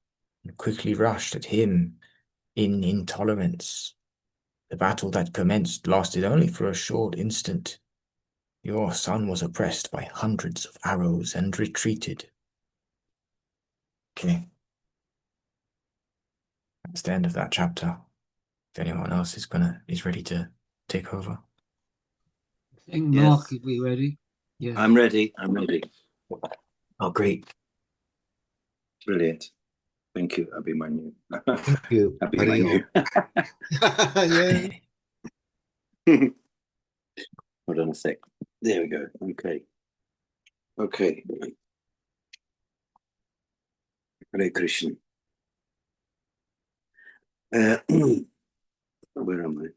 and quickly rushed at him in intolerance. The battle that commenced lasted only for a short instant. Your son was oppressed by hundreds of arrows and retreated. Okay. That's the end of that chapter. If anyone else is ready to take over. I think Mark, are we ready? Yeah. I'm ready. Oh, great. Brilliant. Thank you, Abhimanyu. Thank you. Abhimanyu. Yeah. Hold on a sec. There we go. Okay. Hare Krishna. Where am I?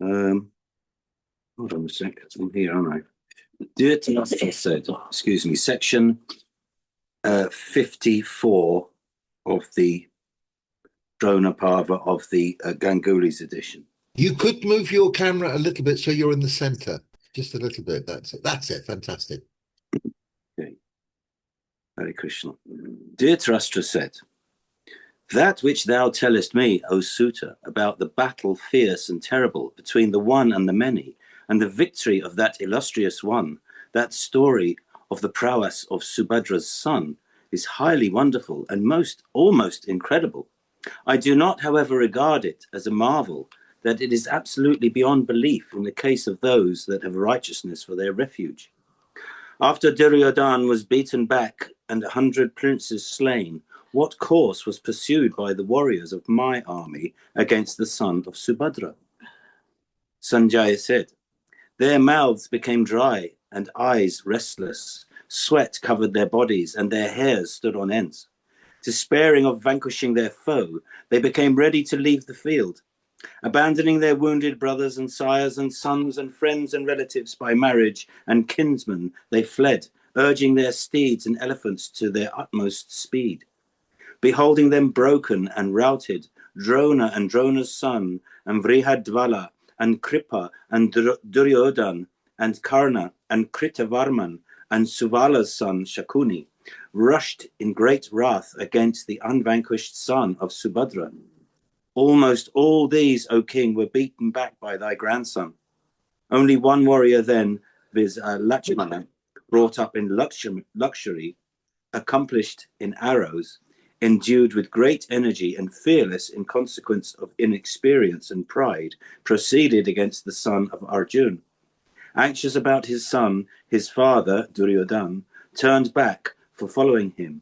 Hold on a sec. I'm here, aren't I? Dear Tasker said, excuse me, section 54 of the Dronapava of the Ganguli's edition. You could move your camera a little bit so you're in the center. Just a little bit. That's it. That's it. Fantastic. Okay. Hare Krishna. Dear Trastra said, that which thou tellest me, O Suta, about the battle fierce and terrible between the one and the many, and the victory of that illustrious one, that story of the prowess of Subhadra's son, is highly wonderful and almost incredible. I do not, however, regard it as a marvel that it is absolutely beyond belief in the case of those that have righteousness for their refuge. After Duryodhan was beaten back and 100 princes slain, what course was pursued by the warriors of my army against the son of Subhadra? Sanjaya said, their mouths became dry and eyes restless. Sweat covered their bodies and their hairs stood on ends. Despairing of vanquishing their foe, they became ready to leave the field. Abandoning their wounded brothers and sires and sons and friends and relatives by marriage and kinsmen, they fled, urging their steeds and elephants to their utmost speed. Beholding them broken and routed, Drona and Drona's son, and Vrihadvala, and Kripa, and Duryodhan, and Karna, and Kritavarman, and Suvala's son, Shakuni, rushed in great wrath against the unvanquished son of Subhadra. Almost all these, O king, were beaten back by thy grandson. Only one warrior then, viz. Lakshmana, brought up in luxury, accomplished in arrows, endued with great energy and fearless in consequence of inexperience and pride, proceeded against the son of Arjun. Anxious about his son, his father, Duryodhan, turned back for following him.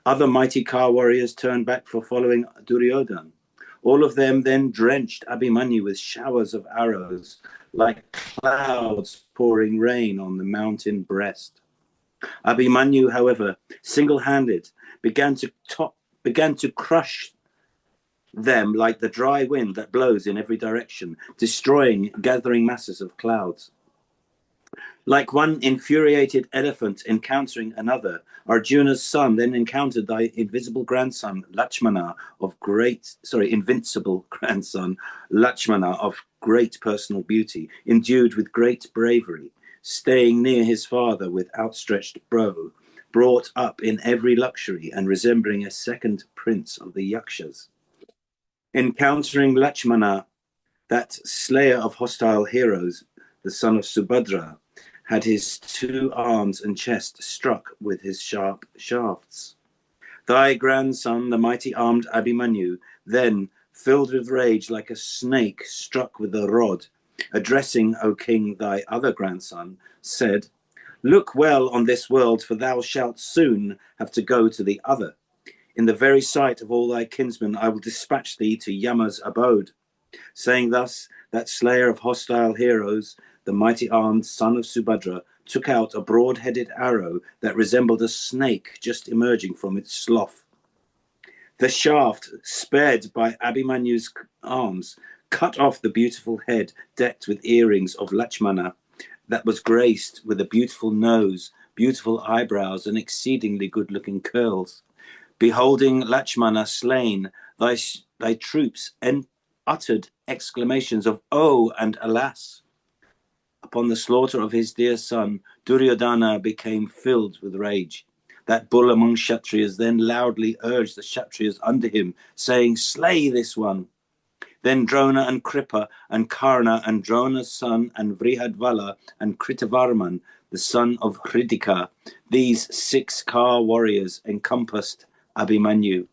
Other mighty Ka warriors turned back for following Duryodhan. All of them then drenched Abhimanyu with showers of arrows, like clouds pouring rain on the mountain breast. Abhimanyu, however, single-handed, began to crush them like the dry wind that blows in every direction, destroying gathering masses of clouds. Like one infuriated elephant encountering another, Arjuna's son then encountered thy invincible grandson, Lakshmana, invincible grandson, Lakshmana of great personal beauty, endued with great bravery, staying near his father with outstretched bow, brought up in every luxury and resembling a second prince of the Yakshas. Encountering Lakshmana, that slayer of hostile heroes, the son of Subhadra, had his 2 arms and chest struck with his sharp shafts. Thy grandson, the mighty armed Abhimanyu, then, filled with rage like a snake struck with a rod, addressing, O king, thy other grandson, said, look well on this world, for thou shalt soon have to go to the other. In the very sight of all thy kinsmen, I will dispatch thee to Yama's abode. Saying thus, that slayer of hostile heroes, the mighty armed son of Subhadra, took out a broad-headed arrow that resembled a snake just emerging from its slough. The shaft, sped by Abhimanyu's arms, cut off the beautiful head decked with earrings of Lakshmana that was graced with a beautiful nose, beautiful eyebrows, and exceedingly good-looking curls. Beholding Lakshmana slain, thy troops uttered exclamations of "Oh!" and "Alas!" Upon the slaughter of his dear son, Duryodhana became filled with rage. That bull among Kshatriyas then loudly urged the Kshatriyas under him, saying, slay this one. Then Drona and Kripa and Karna and Drona's son and Vrihadvala and Kritavarman, the son of Hridika, these 6 Ka warriors encompassed Abhimanyu,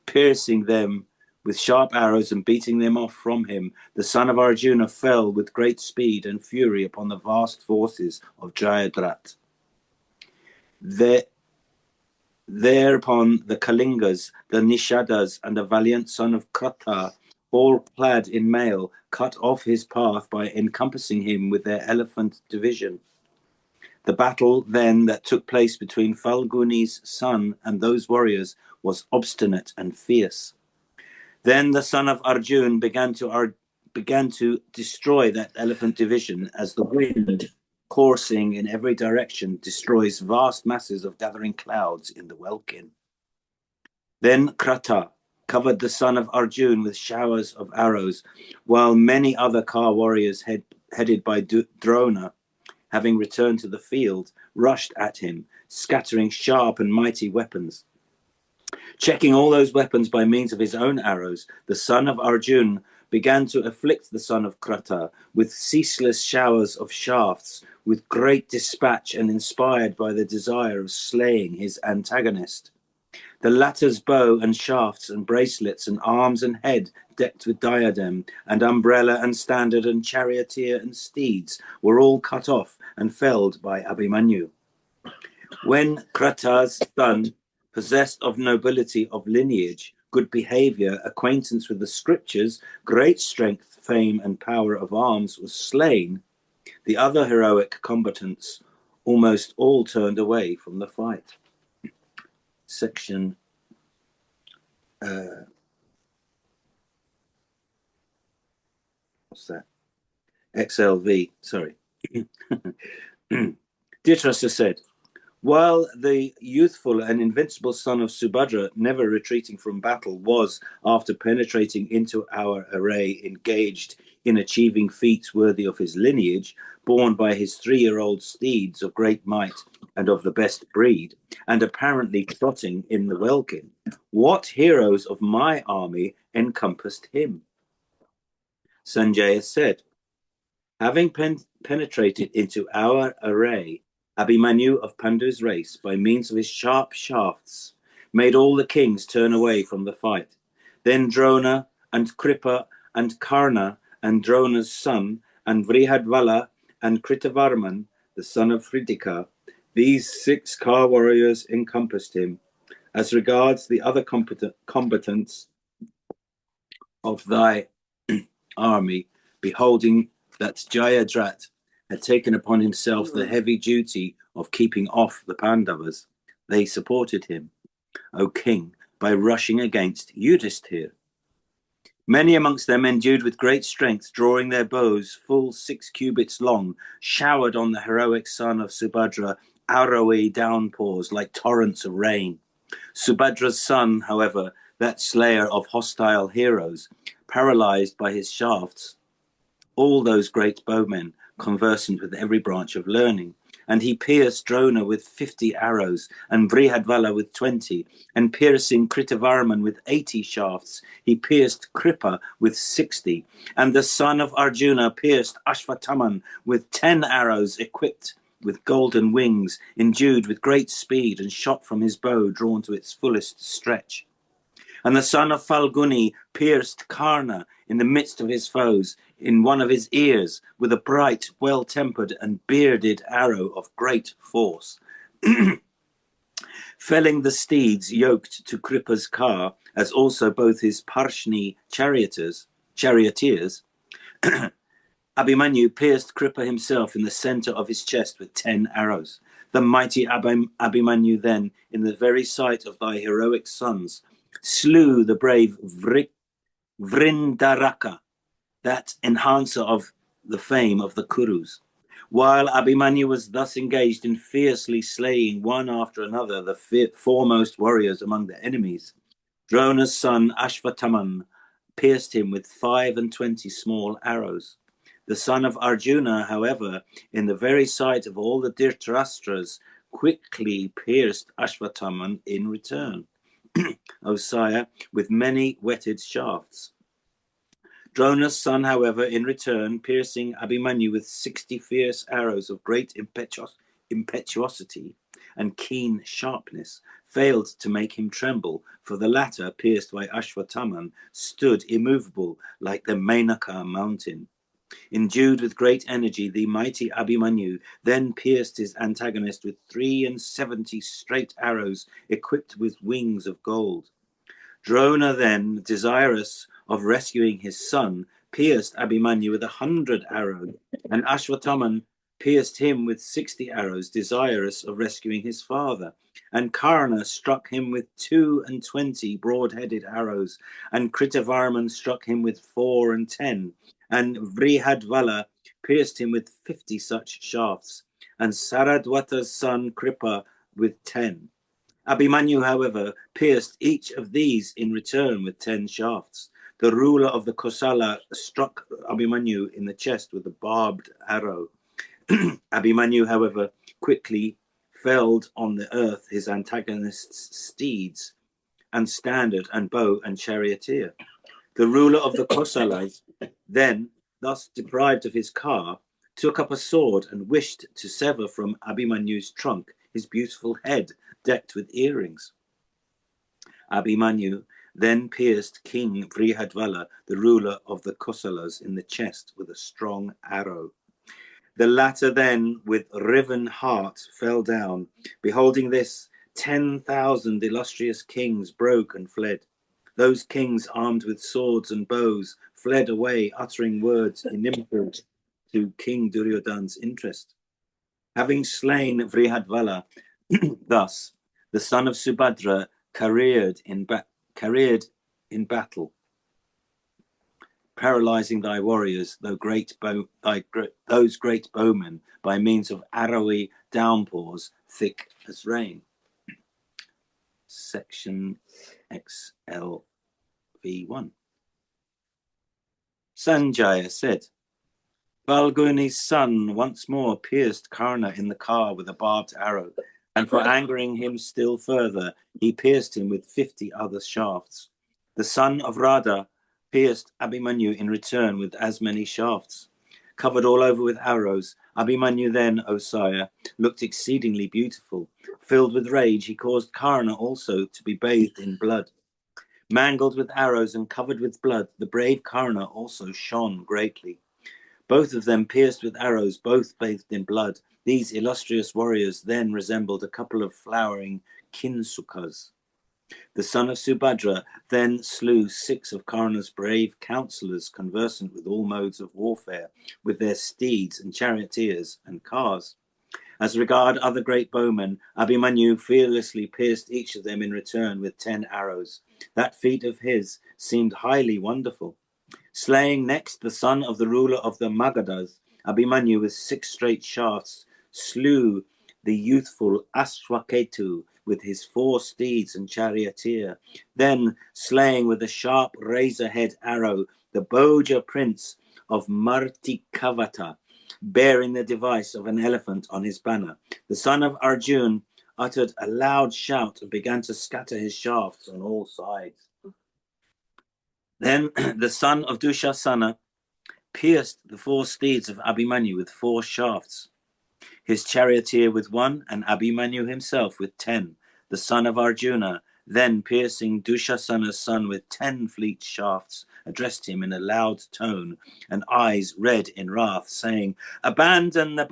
piercing them with sharp arrows and beating them off from him. The son of Arjuna fell with great speed and fury upon the vast forces of Jayadrat. Thereupon the Kalingas, the Nishadas, and the valiant son of Kratha, all clad in mail, cut off his path by encompassing him with their elephant division. The battle then that took place between Falguni's son and those warriors was obstinate and fierce. Then the son of Arjun began to began to destroy that elephant division as the wind, coursing in every direction, destroys vast masses of gathering clouds in the welkin. Then Krata covered the son of Arjun with showers of arrows, while many other Ka warriors headed by Drona, having returned to the field, rushed at him, scattering sharp and mighty weapons. Checking all those weapons by means of his own arrows, the son of Arjun began to afflict the son of Krata with ceaseless showers of shafts, with great dispatch and inspired by the desire of slaying his antagonist. The latter's bow and shafts and bracelets and arms and head decked with diadem and umbrella and standard and charioteer and steeds were all cut off and felled by Abhimanyu. When Krata's son, possessed of nobility of lineage, good behavior, acquaintance with the scriptures, great strength, fame, and power of arms, was slain, the other heroic combatants almost all turned away from the fight. Section what's that? XLV, sorry. Dhritarashtra said, while the youthful and invincible son of Subhadra, never retreating from battle, was, after penetrating into our array, engaged in achieving feats worthy of his lineage, borne by his 3-year-old steeds of great might and of the best breed, and apparently trotting in the welkin, what heroes of my army encompassed him? Sanjaya said, having penetrated into our array, Abhimanyu of Pandu's race, by means of his sharp shafts, made all the kings turn away from the fight. Then Drona and Kripa and Karna and Drona's son and Vrihadvala and Kritavarman, the son of Hridika, these 6 Ka warriors encompassed him. As regards the other combatants of thy army, beholding that Jayadrat had taken upon himself the heavy duty of keeping off the Pandavas, they supported him, O king, by rushing against Yudhisthira. Many amongst them, endued with great strength, drawing their bows full 6 cubits long, showered on the heroic son of Subhadra arrowy downpours like torrents of rain. Subhadra's son, however, that slayer of hostile heroes, paralyzed by his shafts all those great bowmen conversant with every branch of learning, and he pierced Drona with 50 arrows, and Vrihadvala with 20, and piercing Kritavarman with 80 shafts, he pierced Kripa with 60, and the son of Arjuna pierced Ashvataman with 10 arrows equipped with golden wings, endued with great speed, and shot from his bow drawn to its fullest stretch. And the son of Falguni pierced Karna in the midst of his foes, in one of his ears, with a bright, well-tempered and bearded arrow of great force. Felling the steeds yoked to Kripa's car, as also both his Parshni charioteers, Abhimanyu pierced Kripa himself in the center of his chest with 10 arrows. The mighty Abhimanyu then, in the very sight of thy heroic sons, slew the brave Vrindaraka, that enhancer of the fame of the Kurus. While Abhimanyu was thus engaged in fiercely slaying one after another the foremost warriors among the enemies, Drona's son Ashvataman pierced him with 25 small arrows. The son of Arjuna, however, in the very sight of all the Dhritarashtras, quickly pierced Ashvataman in return, O sire, with many whetted shafts. Drona's son, however, in return, piercing Abhimanyu with 60 fierce arrows of great impetuosity and keen sharpness, failed to make him tremble, for the latter, pierced by Ashvataman, stood immovable like the Menaka mountain. Endued with great energy, the mighty Abhimanyu then pierced his antagonist with 73 straight arrows equipped with wings of gold. Drona then, desirous of rescuing his son, pierced Abhimanyu with 100 arrows, and Ashvataman pierced him with 60 arrows, desirous of rescuing his father. And Karna struck him with 22 broad-headed arrows, and Kritavarman struck him with 4 and 10, and Vrihadvala pierced him with 50 such shafts, and Saradwata's son Kripa with 10. Abhimanyu, however, pierced each of these in return with 10 shafts. The ruler of the Kosala struck Abhimanyu in the chest with a barbed arrow. Abhimanyu, however, quickly felled on the earth his antagonist's steeds and standard and bow and charioteer. The ruler of the Kosalites, then, thus deprived of his car, took up a sword and wished to sever from Abhimanyu's trunk his beautiful head decked with earrings. Abhimanyu then pierced King Vrihadvala, the ruler of the Kosalas, in the chest with a strong arrow. The latter then, with riven heart, fell down. Beholding this, 10,000 illustrious kings broke and fled. Those kings, armed with swords and bows, fled away, uttering words inimical to King Duryodhana's interest. Having slain Vrihadvala, thus, the son of Subhadra careered in battle, paralyzing thy warriors, those great bowmen, by means of arrowy downpours thick as rain. Section XLV1. Sanjaya said, Falguni's son once more pierced Karna in the car with a barbed arrow, and for angering him still further, he pierced him with 50 other shafts. The son of Radha pierced Abhimanyu in return with as many shafts. Covered all over with arrows, Abhimanyu then, O sire, looked exceedingly beautiful. Filled with rage, he caused Karna also to be bathed in blood. Mangled with arrows and covered with blood, the brave Karna also shone greatly. Both of them pierced with arrows, both bathed in blood. These illustrious warriors then resembled a couple of flowering kinsukas. The son of Subhadra then slew 6 of Karna's brave counsellors, conversant with all modes of warfare, with their steeds and charioteers and cars. As regard other great bowmen, Abhimanyu fearlessly pierced each of them in return with 10 arrows. That feat of his seemed highly wonderful. Slaying next the son of the ruler of the Magadhas, Abhimanyu with 6 straight shafts slew the youthful Ashwaketu with his 4 steeds and charioteer. Then, slaying with a sharp razor-head arrow the Bhoja prince of Martikavata, bearing the device of an elephant on his banner, the son of Arjun uttered a loud shout and began to scatter his shafts on all sides. Then the son of Dushasana pierced the 4 steeds of Abhimanyu with 4 shafts, his charioteer with 1, and Abhimanyu himself with 10. The son of Arjuna, then piercing Dushasana's son with 10 fleet shafts, addressed him in a loud tone and eyes red in wrath, saying, Abandoning the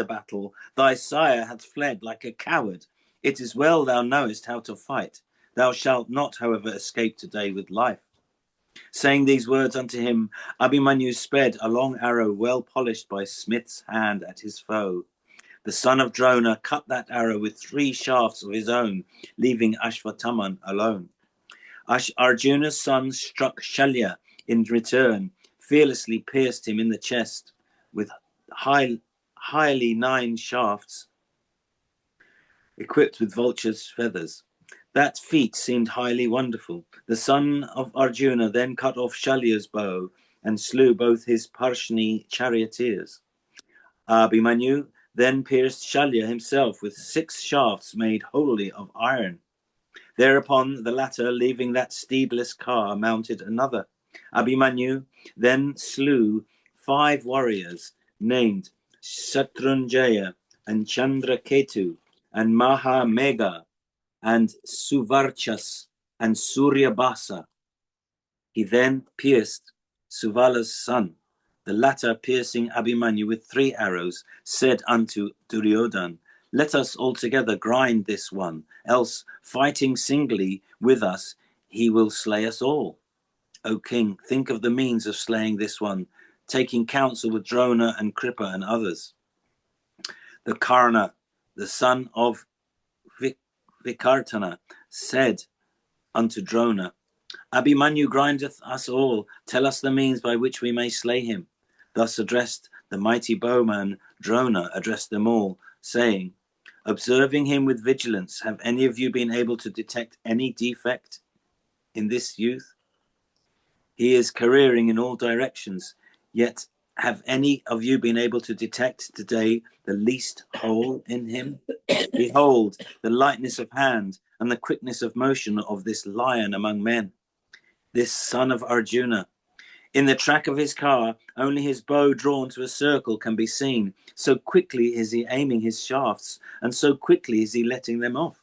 battle, thy sire hath fled like a coward. It is well thou knowest how to fight. Thou shalt not, however, escape today with life. Saying these words unto him, Abhimanyu sped a long arrow well polished by smith's hand at his foe. The son of Drona cut that arrow with 3 shafts of his own, leaving Ashwatthama alone. Arjuna's son struck Shalya in return, fearlessly pierced him in the chest with highly 9 shafts, equipped with vulture's feathers. That feat seemed highly wonderful. The son of Arjuna then cut off Shalya's bow and slew both his Parshni charioteers. Abhimanyu then pierced Shalya himself with 6 shafts made wholly of iron. Thereupon the latter, leaving that steedless car, mounted another. Abhimanyu then slew 5 warriors named Shatrunjaya and Chandraketu and Mahamegha and Suvarchas and Suryabhasa. He then pierced Suvala's son. The latter, piercing Abhimanyu with 3 arrows, said unto Duryodhana, Let us altogether grind this one, else fighting singly with us, he will slay us all. O king, think of the means of slaying this one, taking counsel with Drona and Kripa and others. The Karna the son of Vikartana, said unto Drona, Abhimanyu grindeth us all. Tell us the means by which we may slay him. Thus addressed the mighty bowman, Drona addressed them all, saying, observing him with vigilance, have any of you been able to detect any defect in this youth? He is careering in all directions, yet have any of you been able to detect today the least hole in him? Behold, the lightness of hand and the quickness of motion of this lion among men, this son of Arjuna. In the track of his car, only his bow drawn to a circle can be seen. So quickly is he aiming his shafts, and so quickly is he letting them off.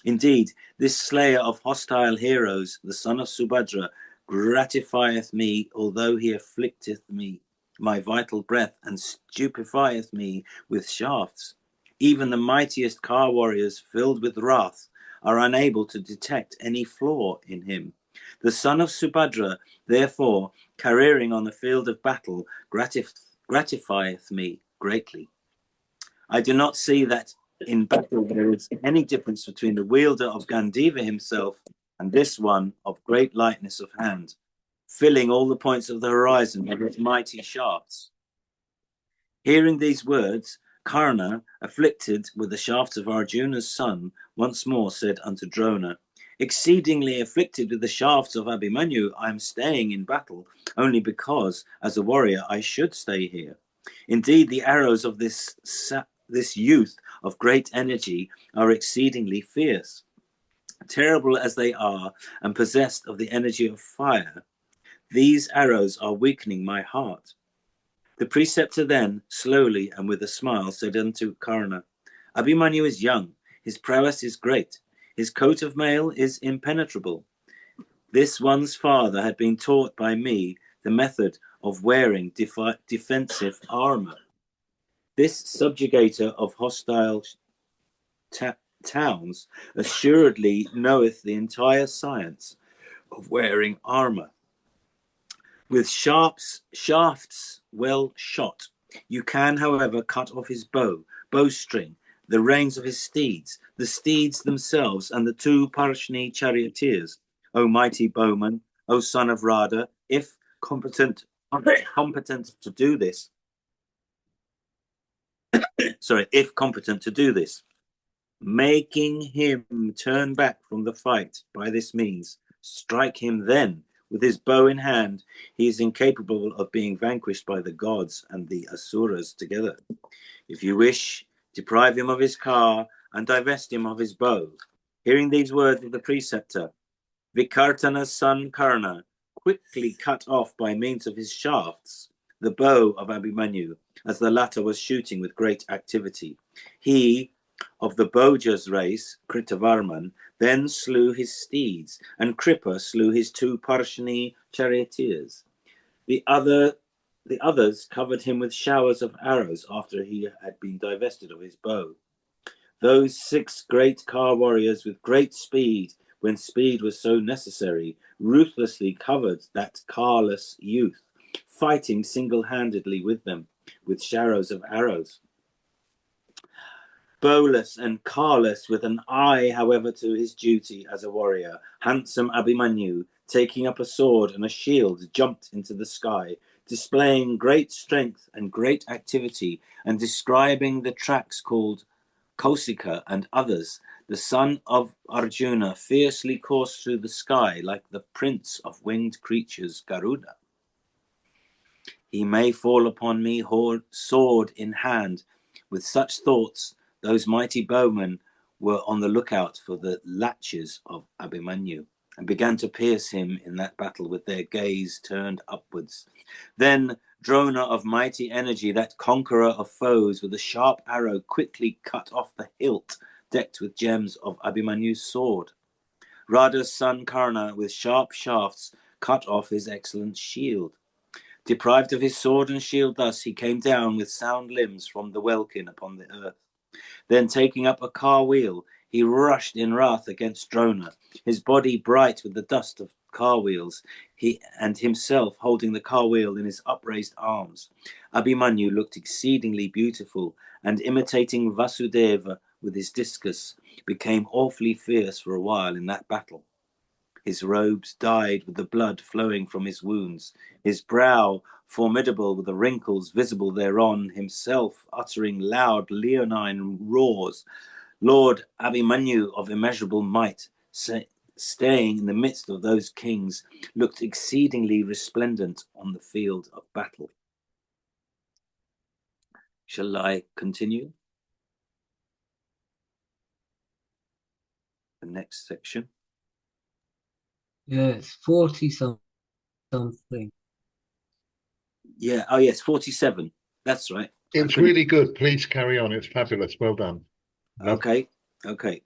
Indeed, this slayer of hostile heroes, the son of Subhadra, gratifieth me, although he afflicteth me, my vital breath, and stupefieth me with shafts. Even the mightiest car warriors, filled with wrath, are unable to detect any flaw in him. The son of Subhadra, therefore, careering on the field of battle, gratifieth me greatly. I do not see that in battle there is any difference between the wielder of Gandiva himself and this one of great lightness of hand, filling all the points of the horizon with his mighty shafts. Hearing these words, Karna, afflicted with the shafts of Arjuna's son, once more said unto Drona, exceedingly afflicted with the shafts of Abhimanyu, I am staying in battle, only because, as a warrior, I should stay here. Indeed, the arrows of this youth of great energy are exceedingly fierce. Terrible as they are, and possessed of the energy of fire, these arrows are weakening my heart. The preceptor then, slowly and with a smile, said unto Karna, Abhimanyu is young, his prowess is great, his coat of mail is impenetrable. This one's father had been taught by me the method of wearing defensive armor. This subjugator of hostile towns assuredly knoweth the entire science of wearing armor. With shafts well shot, you can, however, cut off his bowstring, the reins of his steeds, the steeds themselves, and the two Parshni charioteers. O mighty bowman, O son of Radha, if competent to do this, making him turn back from the fight by this means, strike him then with his bow in hand. He is incapable of being vanquished by the gods and the asuras together. If you wish, deprive him of his car and divest him of his bow. Hearing these words of the preceptor, Vikartana's son Karna quickly cut off by means of his shafts the bow of Abhimanyu, as the latter was shooting with great activity. He, of the Bhoja's race, Kritavarman, then slew his steeds, and Kripa slew his two Parshni charioteers. The others covered him with showers of arrows after he had been divested of his bow. Those 6 great car warriors with great speed, when speed was so necessary, ruthlessly covered that carless youth, fighting single-handedly with them, with showers of arrows. Bowless and carless, with an eye, however, to his duty as a warrior, handsome Abhimanyu, taking up a sword and a shield, jumped into the sky, displaying great strength and great activity, and describing the tracks called Kausika and others. The son of Arjuna fiercely coursed through the sky like the prince of winged creatures, Garuda. He may fall upon me, sword in hand. With such thoughts, those mighty bowmen were on the lookout for the latches of Abhimanyu, and began to pierce him in that battle with their gaze turned upwards. Then Drona of mighty energy, that conqueror of foes, with a sharp arrow quickly cut off the hilt decked with gems of Abhimanyu's sword. Radha's son Karna, with sharp shafts, cut off his excellent shield. Deprived of his sword and shield thus, he came down with sound limbs from the welkin upon the earth. Then taking up a car wheel, he rushed in wrath against Drona, his body bright with the dust of car wheels, and himself holding the car wheel in his upraised arms. Abhimanyu looked exceedingly beautiful, and imitating Vasudeva with his discus, became awfully fierce for a while in that battle. His robes dyed with the blood flowing from his wounds, his brow formidable with the wrinkles visible thereon, himself uttering loud leonine roars, Lord Abhimanyu of immeasurable might, staying in the midst of those kings, looked exceedingly resplendent on the field of battle. Shall I continue? The next section. Yes, 40 something. Yeah, oh yes, 47. That's right. It's really good. Please carry on. It's fabulous. Well done. Okay. Okay,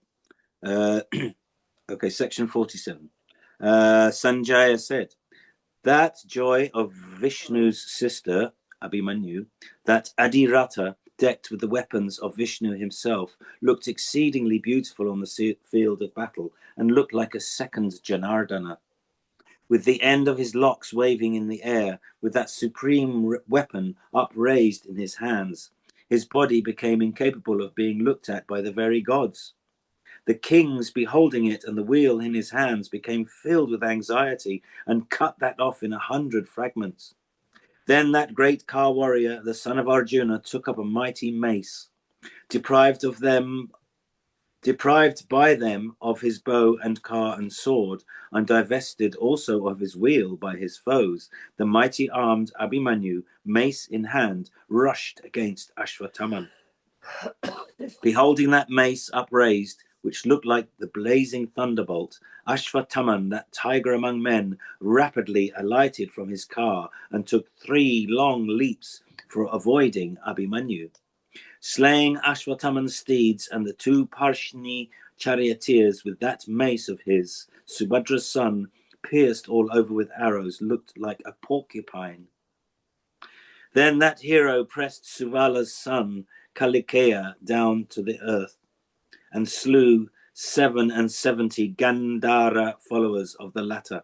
section 47. Sanjaya said, that joy of Vishnu's sister, Abhimanyu, that Adhirata, decked with the weapons of Vishnu himself, looked exceedingly beautiful on the field of battle and looked like a second Janardana. With the end of his locks waving in the air, with that supreme weapon upraised in his hands, his body became incapable of being looked at by the very gods. The kings, beholding it and the wheel in his hands, became filled with anxiety and cut that off in 100 fragments. Then that great car warrior, the son of Arjuna, took up a mighty mace, deprived by them of his bow and car and sword, and divested also of his wheel by his foes. The mighty armed Abhimanyu, mace in hand, rushed against Ashwatthama. Beholding that mace upraised, which looked like the blazing thunderbolt, Ashwatthama, that tiger among men, rapidly alighted from his car and took 3 long leaps for avoiding Abhimanyu. Slaying Ashwatthama's steeds and the 2 Parshni charioteers with that mace of his, Subhadra's son, pierced all over with arrows, looked like a porcupine. Then that hero pressed Suvala's son, Kalikeya, down to the earth and slew 77 Gandhara followers of the latter.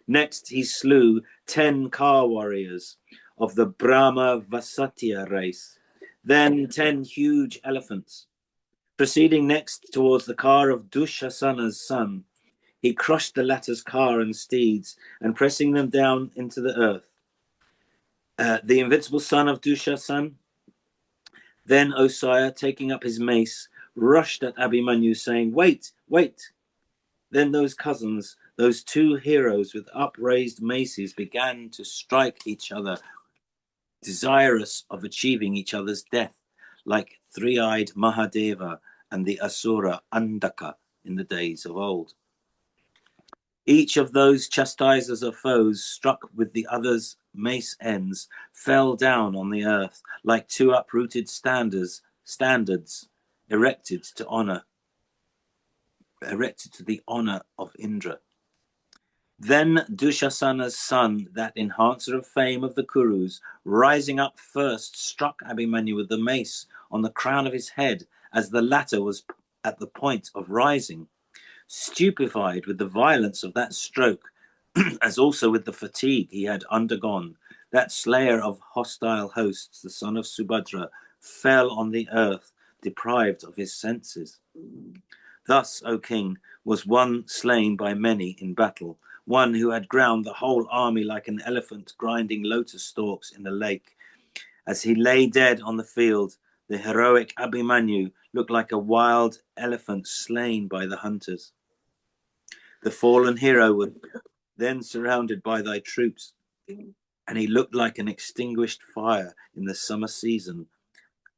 Next he slew 10 car warriors of the Brahma Vasatya race, then 10 huge elephants. Proceeding next towards the car of Dushasana's son, he crushed the latter's car and steeds and pressing them down into the earth. The invincible son of Dushasana, then Osiah, taking up his mace, rushed at Abhimanyu, saying, "Wait, wait." Then those cousins, those 2 heroes with upraised maces, began to strike each other, desirous of achieving each other's death, like 3-eyed Mahadeva and the Asura Andaka in the days of old. Each of those chastisers of foes, struck with the other's mace ends, fell down on the earth like 2 uprooted standards erected to the honor of Indra. Then Dushasana's son, that enhancer of fame of the Kurus, rising up first, struck Abhimanyu with the mace on the crown of his head as the latter was at the point of rising. Stupefied with the violence of that stroke, as also with the fatigue he had undergone, that slayer of hostile hosts, the son of Subhadra, fell on the earth, deprived of his senses. Thus, O king, was one slain by many in battle, one who had ground the whole army like an elephant grinding lotus stalks in a lake. As he lay dead on the field, the heroic Abhimanyu looked like a wild elephant slain by the hunters. The fallen hero was then surrounded by thy troops, and he looked like an extinguished fire in the summer season,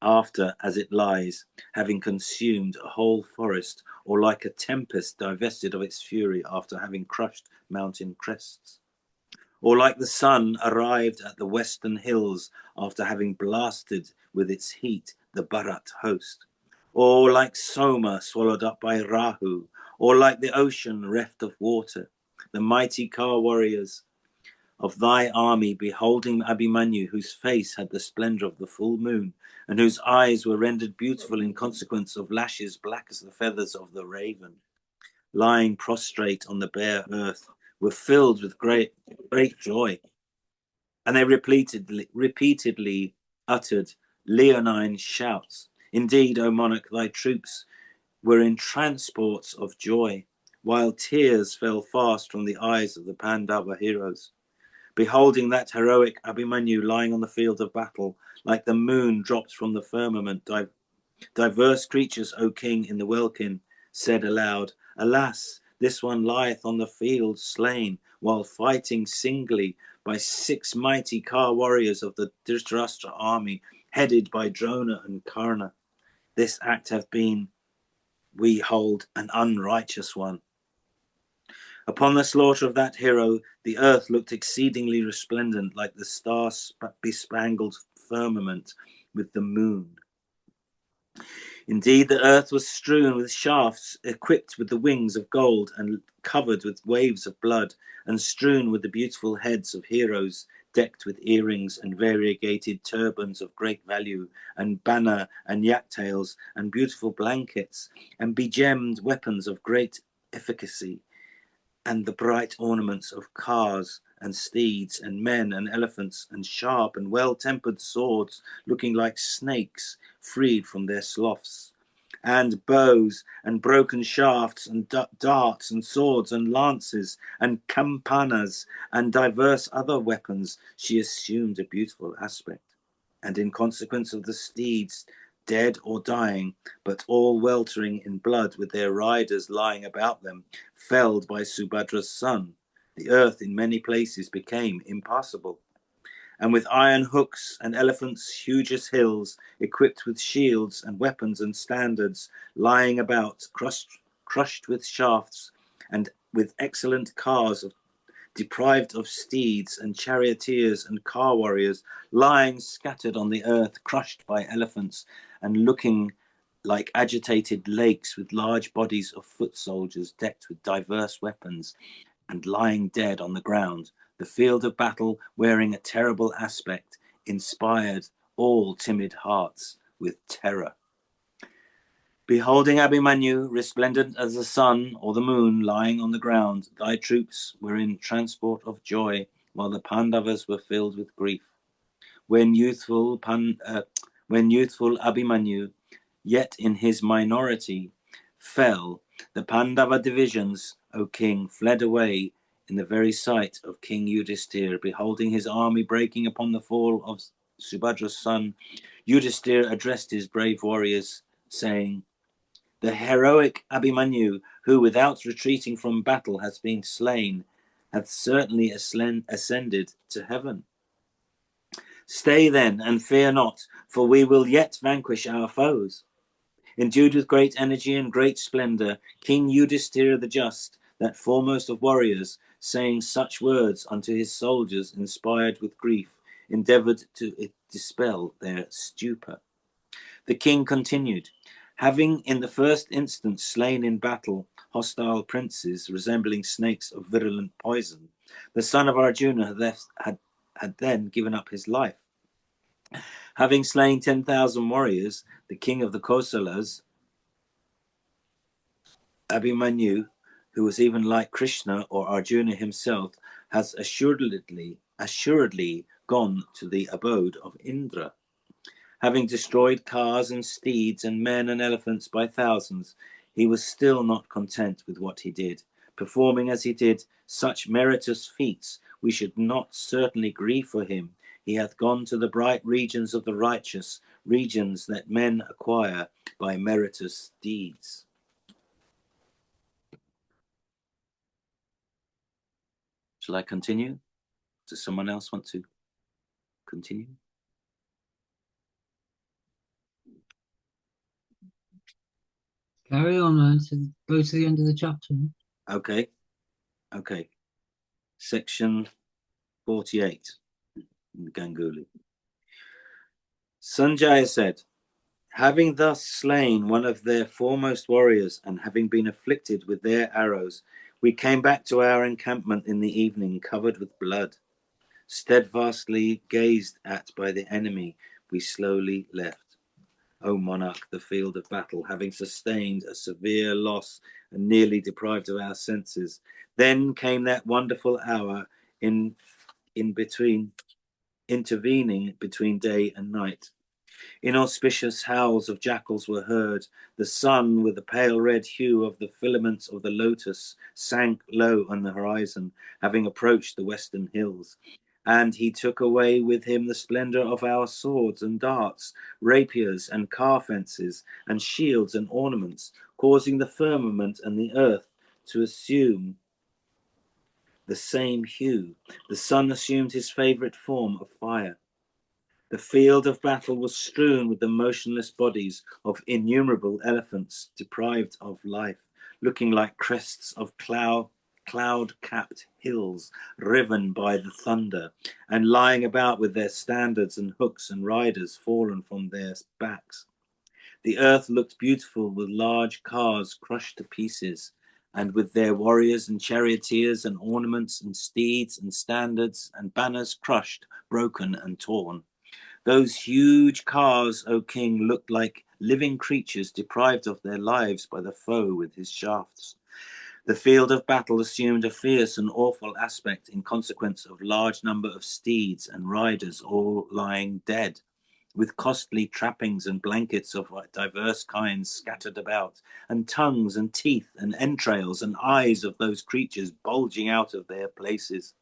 after as it lies, having consumed a whole forest, or like a tempest divested of its fury after having crushed mountain crests, or like the sun arrived at the western hills after having blasted with its heat the Bharat host, or like Soma swallowed up by Rahu, or like the ocean reft of water. The mighty car warriors of thy army, beholding Abhimanyu, whose face had the splendor of the full moon, and whose eyes were rendered beautiful in consequence of lashes black as the feathers of the raven, lying prostrate on the bare earth, were filled with great joy, and they repeatedly uttered leonine shouts, Indeed, O monarch, thy troops were in transports of joy, while tears fell fast from the eyes of the Pandava heroes. Beholding that heroic Abhimanyu lying on the field of battle, like the moon dropped from the firmament, diverse creatures, O king, in the welkin, said aloud, Alas, this one lieth on the field slain, while fighting singly by 6 mighty Ka warriors of the Dhritarashtra army, headed by Drona and Karna. This act hath been, we hold, an unrighteous one. Upon the slaughter of that hero, the earth looked exceedingly resplendent, like the star-bespangled firmament with the moon. Indeed, the earth was strewn with shafts, equipped with the wings of gold, and covered with waves of blood, and strewn with the beautiful heads of heroes, decked with earrings and variegated turbans of great value, and banner and yak-tails, and beautiful blankets, and begemmed weapons of great efficacy, and the bright ornaments of cars and steeds and men and elephants, and sharp and well-tempered swords looking like snakes freed from their sloughs, and bows and broken shafts and darts and swords and lances and campanas and diverse other weapons. She assumed a beautiful aspect, and in consequence of the steeds dead or dying, but all weltering in blood, with their riders lying about them, felled by Subhadra's son, the earth in many places became impassable. And with iron hooks and elephants huge as hills, equipped with shields and weapons and standards, lying about, crushed with shafts, and with excellent cars deprived of steeds and charioteers and car warriors, lying scattered on the earth, crushed by elephants, and looking like agitated lakes, with large bodies of foot soldiers decked with diverse weapons, and lying dead on the ground. The field of battle, wearing a terrible aspect, inspired all timid hearts with terror. Beholding Abhimanyu, resplendent as the sun or the moon, lying on the ground, thy troops were in transport of joy, while the Pandavas were filled with grief. When youthful Abhimanyu, yet in his minority, fell, the Pandava divisions, O king, fled away in the very sight of King Yudhisthira. Beholding his army breaking upon the fall of Subhadra's son, Yudhisthira addressed his brave warriors, saying, The heroic Abhimanyu, who without retreating from battle has been slain, hath certainly ascended to heaven. Stay then, and fear not, for we will yet vanquish our foes. Endued with great energy and great splendor, King Yudhisthira the Just, that foremost of warriors, saying such words unto his soldiers, inspired with grief, endeavored to dispel their stupor. The king continued, Having in the first instance slain in battle hostile princes resembling snakes of virulent poison, the son of Arjuna had then given up his life. Having slain 10,000 warriors, the king of the Kosalas, Abhimanyu, who was even like Krishna or Arjuna himself, has assuredly gone to the abode of Indra. Having destroyed cars and steeds and men and elephants by thousands, he was still not content with what he did. Performing as he did such meritorious feats, we should not certainly grieve for him. He hath gone to the bright regions of the righteous, regions that men acquire by meritorious deeds. Shall I continue? Does someone else want to continue? Carry on, man. Go to the end of the chapter. Okay. Section 48 in Ganguli. Sanjaya said, Having thus slain one of their foremost warriors, and having been afflicted with their arrows, we came back to our encampment in the evening, covered with blood. Steadfastly gazed at by the enemy, we slowly left. O monarch, the field of battle, having sustained a severe loss and nearly deprived of our senses. Then came that wonderful hour intervening between day and night. Inauspicious howls of jackals were heard. The sun, with the pale red hue of the filaments of the lotus, sank low on the horizon, having approached the western hills. And he took away with him the splendor of our swords and darts, rapiers and car fences, and shields and ornaments, causing the firmament and the earth to assume the same hue. The sun assumed his favorite form of fire. The field of battle was strewn with the motionless bodies of innumerable elephants deprived of life, looking like crests of cloud-capped hills riven by the thunder, and lying about with their standards and hooks and riders fallen from their backs. The earth looked beautiful with large cars crushed to pieces, and with their warriors and charioteers and ornaments and steeds and standards and banners crushed, broken and torn. Those huge cars, O king, looked like living creatures deprived of their lives by the foe with his shafts. The field of battle assumed a fierce and awful aspect in consequence of large number of steeds and riders all lying dead, with costly trappings and blankets of diverse kinds scattered about, and tongues and teeth and entrails and eyes of those creatures bulging out of their places.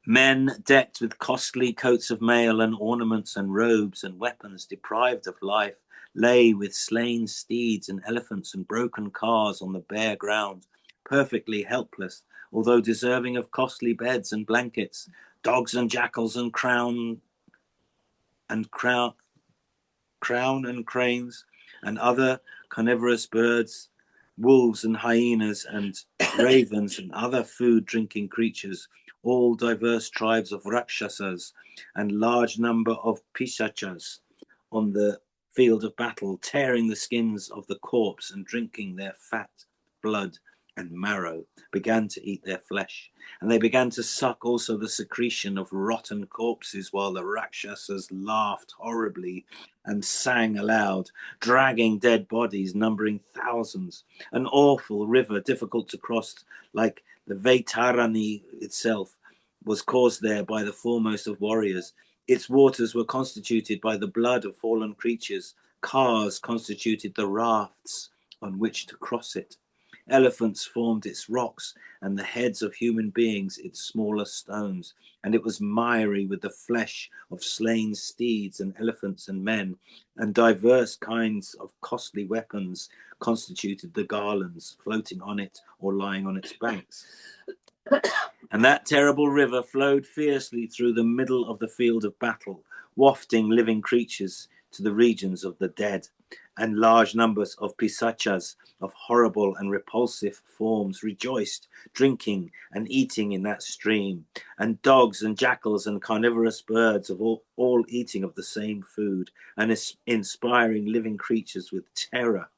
Men decked with costly coats of mail and ornaments and robes and weapons, deprived of life, lay with slain steeds and elephants and broken cars on the bare ground, perfectly helpless, although deserving of costly beds and blankets. Dogs and jackals and crown and cranes and other carnivorous birds, wolves and hyenas and ravens and other food-drinking creatures, all diverse tribes of rakshasas and large number of pisachas on the field of battle, tearing the skins of the corpse and drinking their fat, blood and marrow, began to eat their flesh. And they began to suck also the secretion of rotten corpses, while the rakshasas laughed horribly and sang aloud, dragging dead bodies numbering thousands. An awful river, difficult to cross, like the Vaitarani itself, was caused there by the foremost of warriors. Its waters were constituted by the blood of fallen creatures. Cars constituted the rafts on which to cross it. Elephants formed its rocks, and the heads of human beings its smaller stones. And it was miry with the flesh of slain steeds and elephants and men, and diverse kinds of costly weapons constituted the garlands floating on it or lying on its banks. And that terrible river flowed fiercely through the middle of the field of battle, wafting living creatures to the regions of the dead. And large numbers of pisachas of horrible and repulsive forms rejoiced, drinking and eating in that stream. And dogs and jackals and carnivorous birds of all eating of the same food, and inspiring living creatures with terror,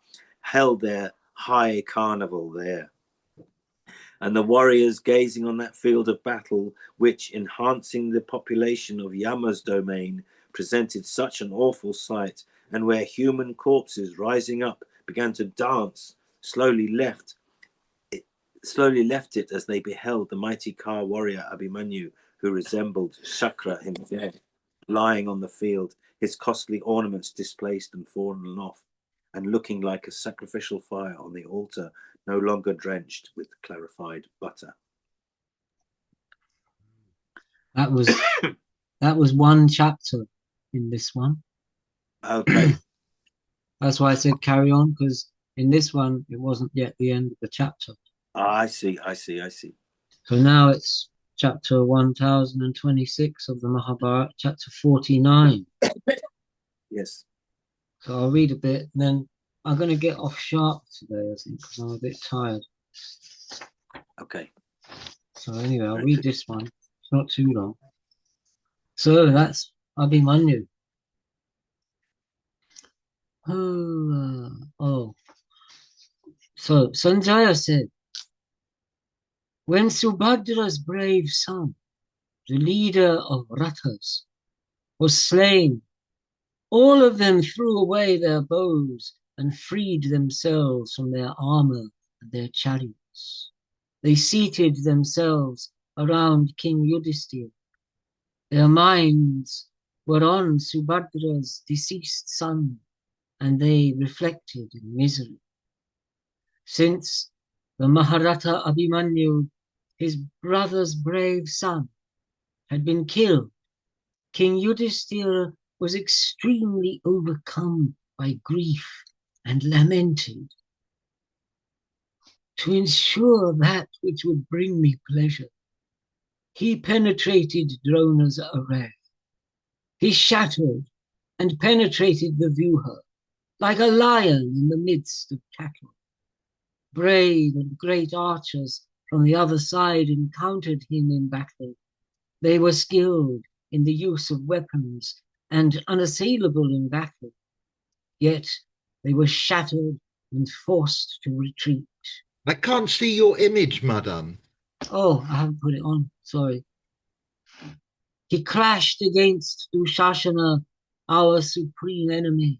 held their high carnival there. And the warriors gazing on that field of battle, which, enhancing the population of Yama's domain, presented such an awful sight, and where human corpses rising up began to dance, slowly left it as they beheld the mighty Car warrior Abhimanyu, who resembled Shakra in death, lying on the field, his costly ornaments displaced and fallen off, and looking like a sacrificial fire on the altar, no longer drenched with clarified butter. That was one chapter in this one. Okay. That's why I said carry on, because in this one it wasn't yet the end of the chapter. I see. So now it's chapter 1026 of the Mahabharata, chapter 49. Yes. So I'll read a bit, and then I'm going to get off sharp today, I think, because I'm a bit tired. Okay. So anyway, I'll read this one. It's not too long. So that's Abhimanyu. So Sanjaya said, when Subhadra's brave son, the leader of Rathas, was slain, all of them threw away their bows and freed themselves from their armor and their chariots. They seated themselves around King Yudhisthira. Their minds were on Subhadra's deceased son, and they reflected in misery. Since the Mahabharata Abhimanyu, his brother's brave son, had been killed, King Yudhisthira was extremely overcome by grief and lamented. To ensure that which would bring me pleasure, he penetrated Drona's array. He shattered and penetrated the Vyuha like a lion in the midst of cattle. Brave and great archers from the other side encountered him in battle. They were skilled in the use of weapons and unassailable in battle. Yet they were shattered and forced to retreat. I can't see your image, madam. Oh, I haven't put it on, sorry. He crashed against Dushashana, our supreme enemy,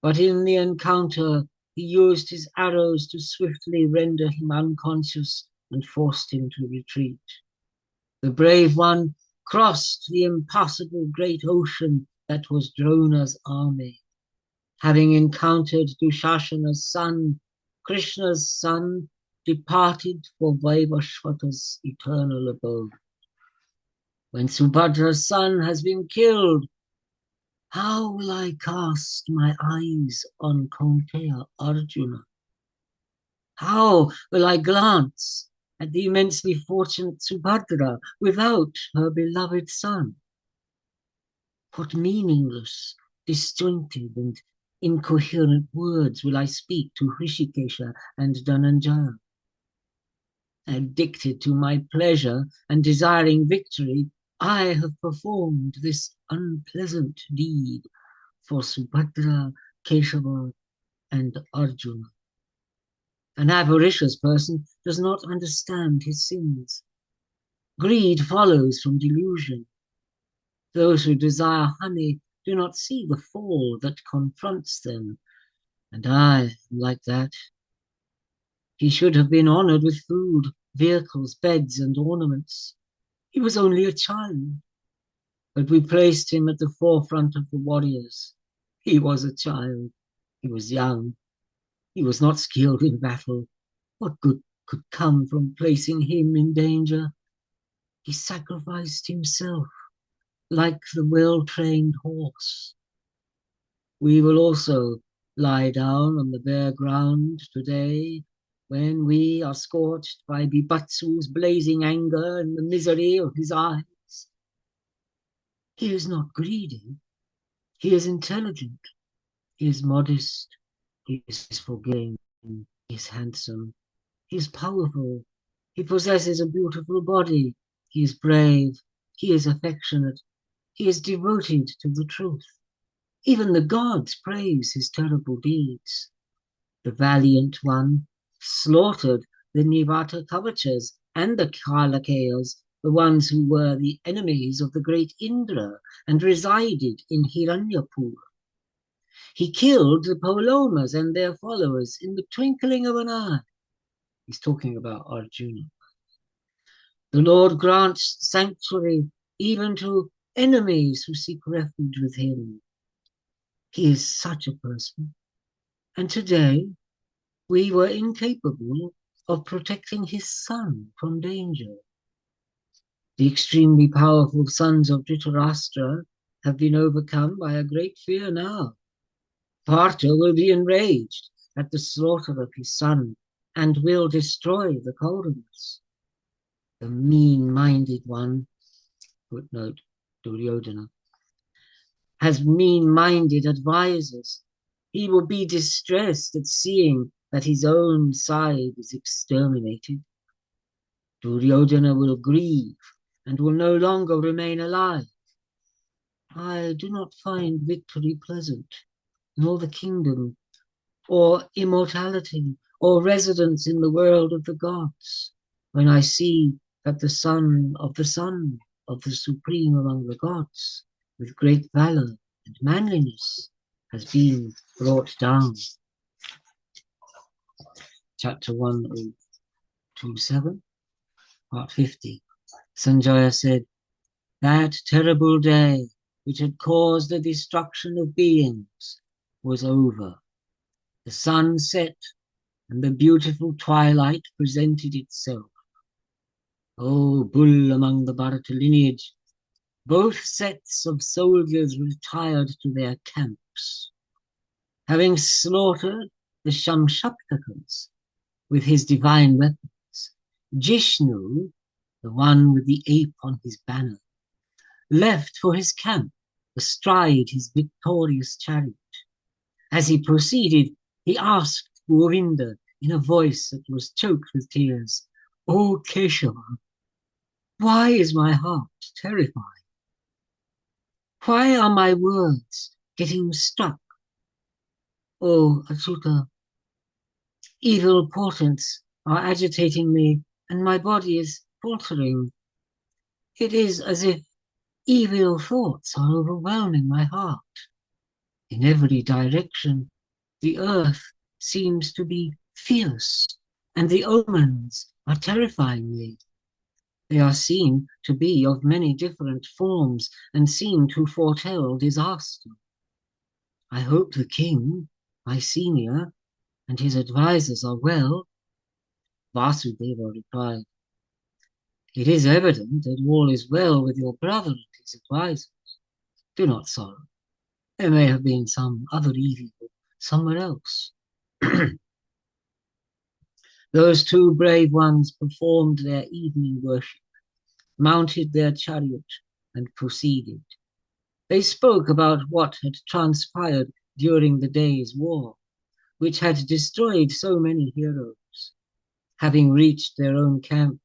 but in the encounter he used his arrows to swiftly render him unconscious and forced him to retreat. The brave one crossed the impassable great ocean that was Drona's army. Having encountered Dushashana's son, Krishna's son departed for Vaivashvata's eternal abode. When Subhadra's son has been killed, how will I cast my eyes on Kaunteya Arjuna? How will I glance at the immensely fortunate Subhadra without her beloved son? What meaningless, disjointed, and incoherent words will I speak to Hrishikesha and Dhananjaya? Addicted to my pleasure and desiring victory, I have performed this unpleasant deed for Subhadra, Keshava, and Arjuna. An avaricious person does not understand his sins. Greed follows from delusion. Those who desire honey do not see the fall that confronts them, and I am like that. He should have been honored with food, vehicles, beds, and ornaments. He was only a child, but we placed him at the forefront of the warriors. He was a child. He was young. He was not skilled in battle. What good could come from placing him in danger? He sacrificed himself like the well-trained horse. We will also lie down on the bare ground today when we are scorched by Bibatsu's blazing anger and the misery of his eyes. He is not greedy. He is intelligent. He is modest. He is forgiving. He is handsome. He is powerful. He possesses a beautiful body. He is brave. He is affectionate. He is devoted to the truth. Even the gods praise his terrible deeds. The valiant one slaughtered the Nivata Kavachas and the Kalakeyas, the ones who were the enemies of the great Indra and resided in Hiranyapur. He killed the Polomas and their followers in the twinkling of an eye. He's talking about Arjuna. The Lord grants sanctuary even to enemies who seek refuge with him. He is such a person. And today, we were incapable of protecting his son from danger. The extremely powerful sons of Dhritarashtra have been overcome by a great fear now. Partha will be enraged at the slaughter of his son and will destroy the Kauravas. The mean-minded one, footnote Duryodhana, has mean-minded advisors. He will be distressed at seeing that his own side is exterminated. Duryodhana will grieve and will no longer remain alive. I do not find victory pleasant, nor the kingdom, or immortality, or residence in the world of the gods, when I see that the son of the supreme among the gods, with great valor and manliness, has been brought down. Chapter 1027, part 50. Sanjaya said, that terrible day which had caused the destruction of beings, was over. The sun set, and the beautiful twilight presented itself. O bull among the Bharata lineage, both sets of soldiers retired to their camps. Having slaughtered the Shamshaktakas with his divine weapons, Jishnu, the one with the ape on his banner, left for his camp astride his victorious chariot. As he proceeded, he asked Govinda in a voice that was choked with tears, "O Keshava, why is my heart terrified? Why are my words getting stuck? O Achyuta, evil portents are agitating me, and my body is faltering. It is as if evil thoughts are overwhelming my heart. In every direction, the earth seems to be fierce, and the omens are terrifying me. They are seen to be of many different forms and seem to foretell disaster. I hope the king, my senior, and his advisers are well." Vasudeva replied, "It is evident that all is well with your brother and his advisers. Do not sorrow. There may have been some other evil somewhere else." Those two brave ones performed their evening worship, mounted their chariot, and proceeded. They spoke about what had transpired during the day's war, which had destroyed so many heroes. Having reached their own camp,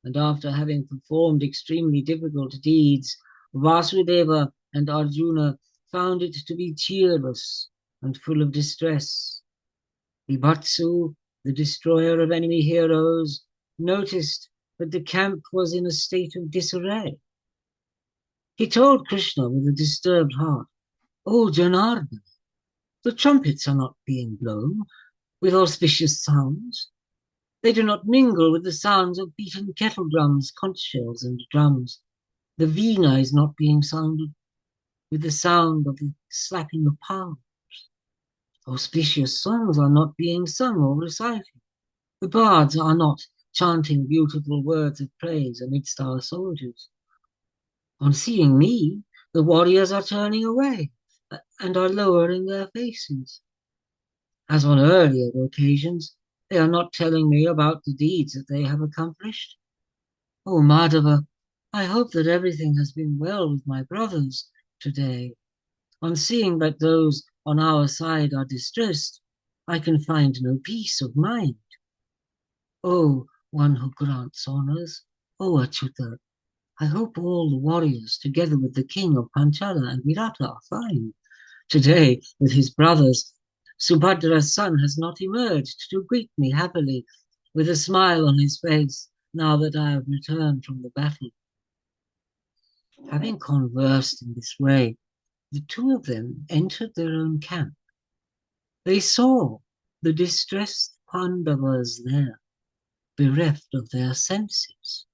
and after having performed extremely difficult deeds, Vasudeva and Arjuna found it to be cheerless and full of distress. Bibatsu, the destroyer of enemy heroes, noticed that the camp was in a state of disarray. He told Krishna with a disturbed heart, "O Janardana, the trumpets are not being blown with auspicious sounds. They do not mingle with the sounds of beaten kettle drums, conch shells, and drums. The veena is not being sounded with the sound of the slapping of palms. Auspicious songs are not being sung or recited. The bards are not chanting beautiful words of praise amidst our soldiers. On seeing me, the warriors are turning away and are lowering their faces. As on earlier occasions, they are not telling me about the deeds that they have accomplished. Oh, Madhava, I hope that everything has been well with my brothers today. On seeing that those on our side are distressed, I can find no peace of mind. O one who grants honors, O Achyuta, I hope all the warriors, together with the king of Panchala and Virata, are fine. Today, with his brothers, Subhadra's son has not emerged to greet me happily, with a smile on his face, now that I have returned from the battle." Having conversed in this way, the two of them entered their own camp. They saw the distressed Pandavas there, bereft of their senses.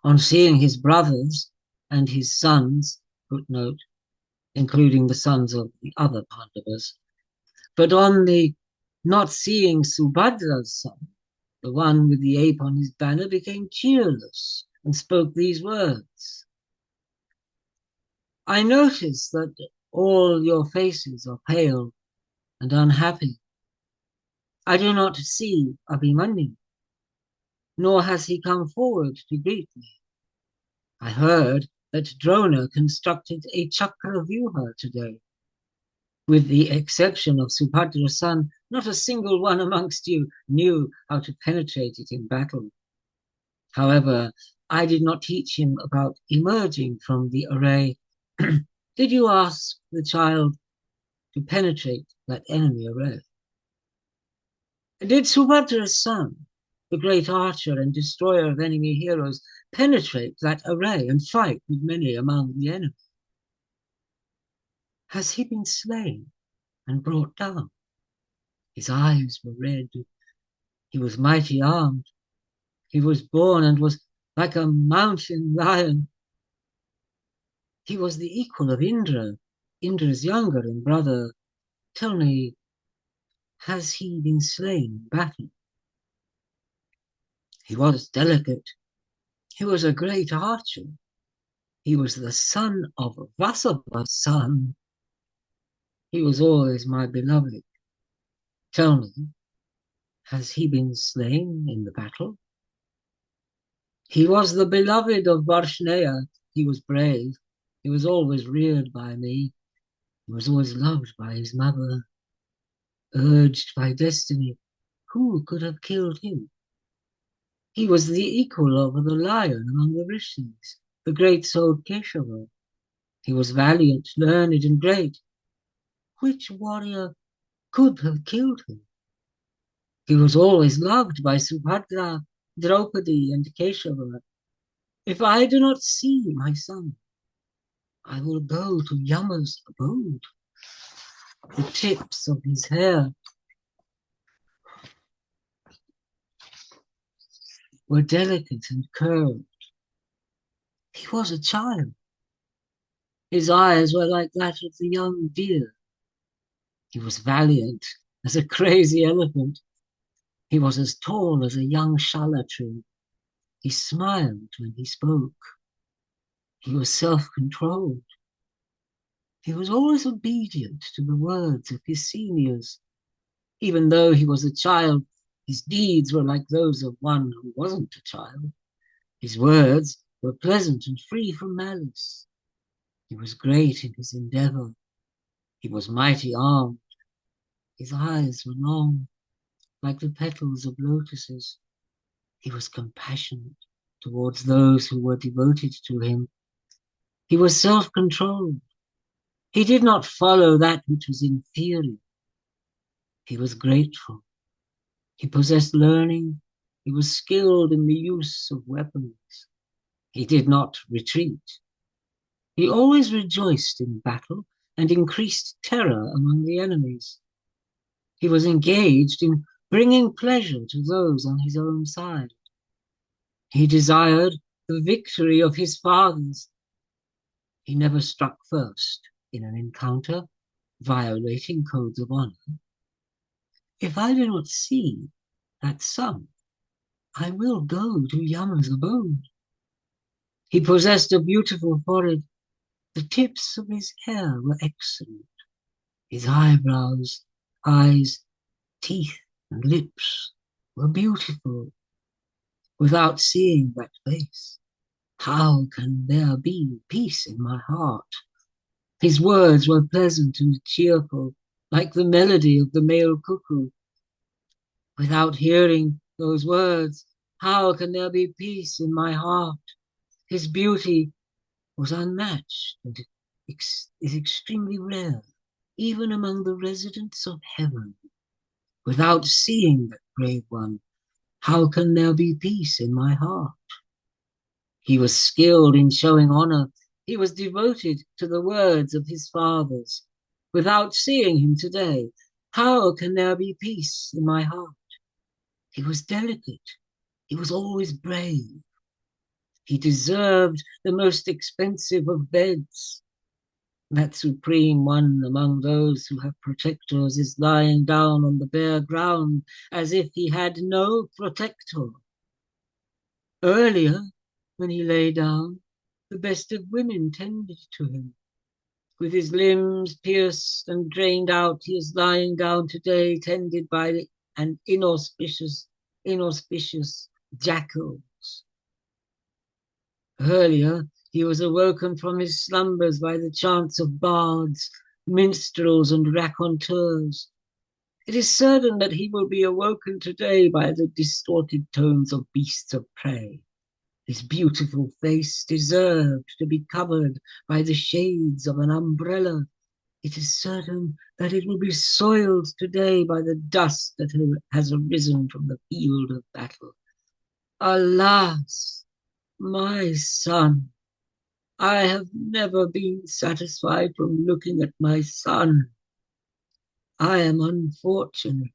On seeing his brothers and his sons, footnote, including the sons of the other Pandavas, but on the not seeing Subhadra's son, the one with the ape on his banner became cheerless and spoke these words: "I notice that all your faces are pale and unhappy. I do not see Abhimanyu, nor has he come forward to greet me. I heard that Drona constructed a chakra vyuha today. With the exception of Subhadra's son, not a single one amongst you knew how to penetrate it in battle. However, I did not teach him about emerging from the array. Did you ask the child to penetrate that enemy array? Did Subhadra's son, the great archer and destroyer of enemy heroes, penetrate that array and fight with many among the enemy? Has he been slain and brought down? His eyes were red. He was mighty armed. He was born and was like a mountain lion. He was the equal of Indra, Indra's younger and brother. Tell me, has he been slain in battle? He was delicate. He was a great archer. He was the son of Vasava's son. He was always my beloved. Tell me, has he been slain in the battle? He was the beloved of Varshneya. He was brave. He was always reared by me. He was always loved by his mother. Urged by destiny, who could have killed him? He was the equal of the lion among the rishis, the great souled Keshava. He was valiant, learned, and great. Which warrior could have killed him? He was always loved by Subhadra, Draupadi, and Keshava. If I do not see my son, I will go to Yama's abode. The tips of his hair were delicate and curved. He was a child. His eyes were like that of the young deer. He was valiant as a crazy elephant. He was as tall as a young shala tree. He smiled when he spoke. He was self-controlled. He was always obedient to the words of his seniors. Even though he was a child, his deeds were like those of one who wasn't a child. His words were pleasant and free from malice. He was great in his endeavor. He was mighty armed. His eyes were long, like the petals of lotuses. He was compassionate towards those who were devoted to him. He was self-controlled. He did not follow that which was inferior. He was grateful. He possessed learning. He was skilled in the use of weapons. He did not retreat. He always rejoiced in battle and increased terror among the enemies. He was engaged in bringing pleasure to those on his own side. He desired the victory of his fathers. He never struck first in an encounter, violating codes of honor. If I do not see that son, I will go to Yama's abode. He possessed a beautiful forehead. The tips of his hair were excellent. His eyebrows, eyes, teeth, and lips were beautiful. Without seeing that face, how can there be peace in my heart? His words were pleasant and cheerful, like the melody of the male cuckoo. Without hearing those words, how can there be peace in my heart? His beauty was unmatched and is extremely rare, even among the residents of heaven. Without seeing that brave one, how can there be peace in my heart? He was skilled in showing honor. He was devoted to the words of his fathers. Without seeing him today, how can there be peace in my heart? He was delicate. He was always brave. He deserved the most expensive of beds. That supreme one among those who have protectors is lying down on the bare ground as if he had no protector. Earlier, when he lay down, the best of women tended to him. With his limbs pierced and drained out, he is lying down today, tended by an inauspicious jackals. Earlier, he was awoken from his slumbers by the chants of bards, minstrels, and raconteurs. It is certain that he will be awoken today by the distorted tones of beasts of prey. His beautiful face deserved to be covered by the shades of an umbrella. It is certain that it will be soiled today by the dust that has arisen from the field of battle. Alas, my son, I have never been satisfied from looking at my son. I am unfortunate.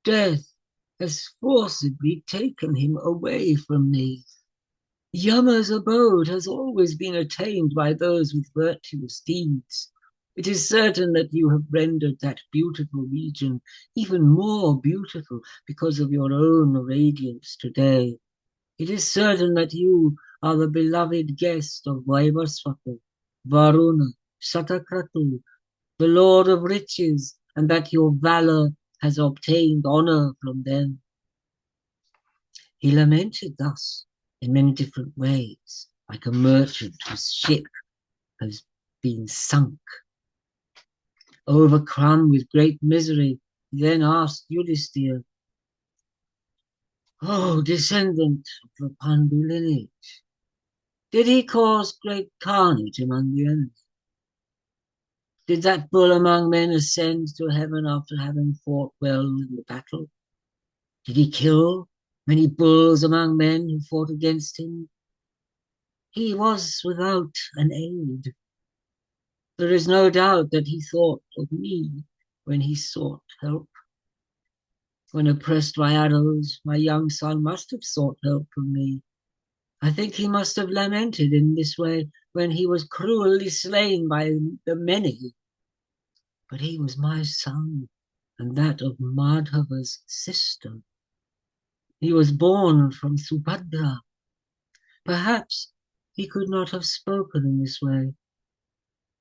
Death has forcibly taken him away from me. Yama's abode has always been attained by those with virtuous deeds. It is certain that you have rendered that beautiful region even more beautiful because of your own radiance today. It is certain that you are the beloved guest of Vaivasvata, Varuna, Satakratu, the Lord of riches, and that your valor has obtained honor from them. He lamented thus in many different ways, like a merchant whose ship has been sunk. Overcome with great misery, he then asked Yudhisthira, "Oh, descendant of the Pandu lineage, did he cause great carnage among the enemy? Did that bull among men ascend to heaven after having fought well in the battle? Did he kill many bulls among men who fought against him? He was without an aid. There is no doubt that he thought of me when he sought help. When oppressed by arrows, my young son must have sought help from me. I think he must have lamented in this way when he was cruelly slain by the many. But he was my son, and that of Madhava's sister. He was born from Subhadra. Perhaps he could not have spoken in this way.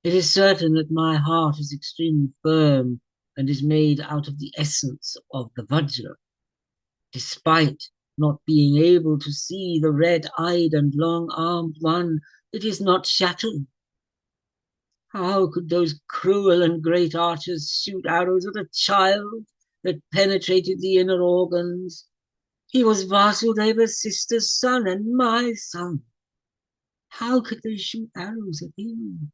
It is certain that my heart is extremely firm and is made out of the essence of the Vajra. Despite not being able to see the red-eyed and long-armed one, it is not shattered. How could those cruel and great archers shoot arrows at a child that penetrated the inner organs? He was Vasudeva's sister's son and my son. How could they shoot arrows at him?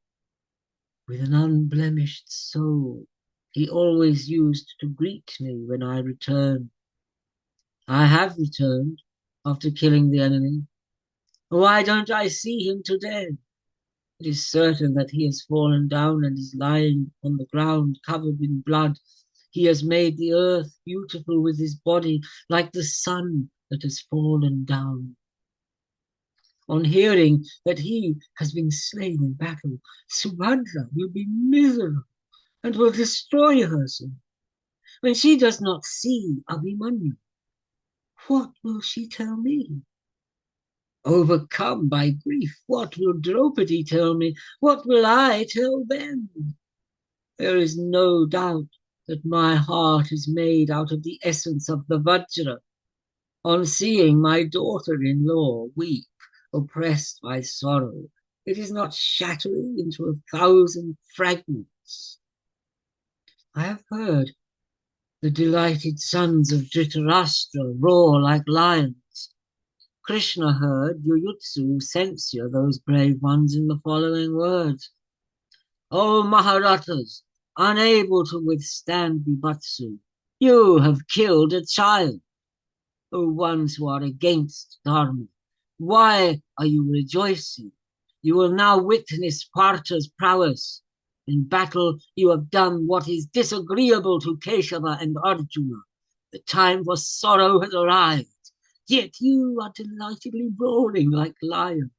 With an unblemished soul, he always used to greet me when I returned. I have returned after killing the enemy. Why don't I see him today? It is certain that he has fallen down and is lying on the ground covered in blood. He has made the earth beautiful with his body, like the sun that has fallen down. On hearing that he has been slain in battle, Subhadra will be miserable and will destroy herself. When she does not see Abhimanyu, what will she tell me? Overcome by grief, what will Draupadi tell me? What will I tell them? There is no doubt that my heart is made out of the essence of the Vajra. On seeing my daughter-in-law weep, oppressed by sorrow, it is not shattering into 1,000 fragments. I have heard the delighted sons of Dhritarashtra roar like lions. Krishna heard Yuyutsu censure those brave ones in the following words. O Maharatas, unable to withstand Bibatsu, you have killed a child. O ones who are against Dharma, why are you rejoicing? You will now witness Partha's prowess. In battle, you have done what is disagreeable to Keshava and Arjuna. The time for sorrow has arrived. Yet you are delightedly roaring like lions.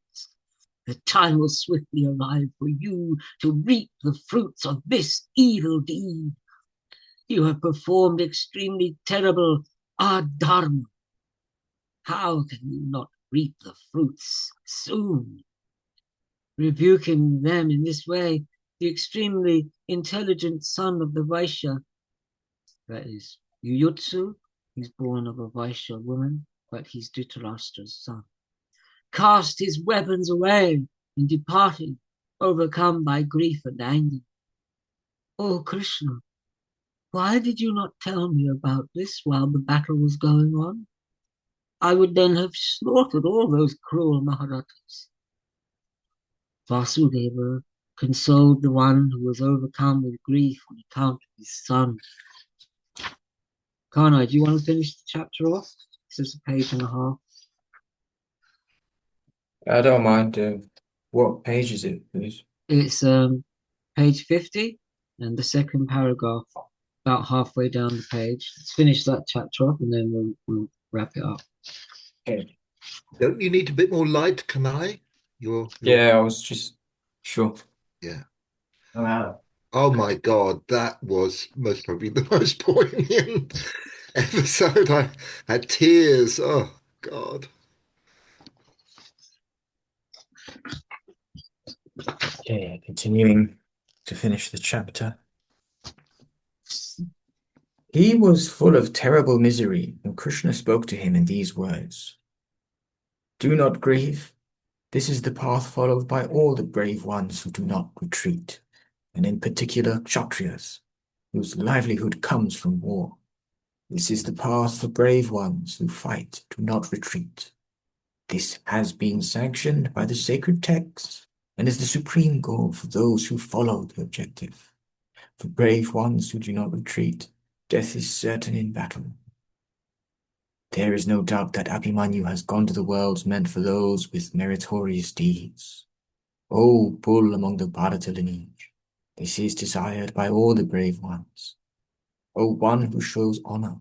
The time will swiftly arrive for you to reap the fruits of this evil deed. You have performed extremely terrible adharma. How can you not reap the fruits soon? Rebuking them in this way, the extremely intelligent son of the Vaishya, that is Yuyutsu, he's born of a Vaishya woman, but he's Dhritarashtra's son, cast his weapons away and departed, overcome by grief and anger. Oh Krishna, why did you not tell me about this while the battle was going on? I would then have slaughtered all those cruel Maharatas. Vasudeva consoled the one who was overcome with grief on account of his son. Karnai, do you want to finish the chapter off? This is a page and a half. I don't mind. What page is it, please? It's page 50 and the second paragraph, about halfway down the page. Let's finish that chapter off and then we'll wrap it up. Okay. Don't you need a bit more light, can I? Your Yeah, I was just sure. yeah. I'm out. Oh my God, that was most probably the most poignant episode. I had tears. Oh God. Okay, continuing to finish the chapter. He was full of terrible misery, and Krishna spoke to him in these words. Do not grieve. This is the path followed by all the brave ones who do not retreat, and in particular Kshatriyas, whose livelihood comes from war. This is the path for brave ones who fight, do not retreat. This has been sanctioned by the sacred texts and is the supreme goal for those who follow the objective. For brave ones who do not retreat, death is certain in battle. There is no doubt that Abhimanyu has gone to the worlds meant for those with meritorious deeds. O bull among the Bharata lineage, this is desired by all the brave ones. O one who shows honor,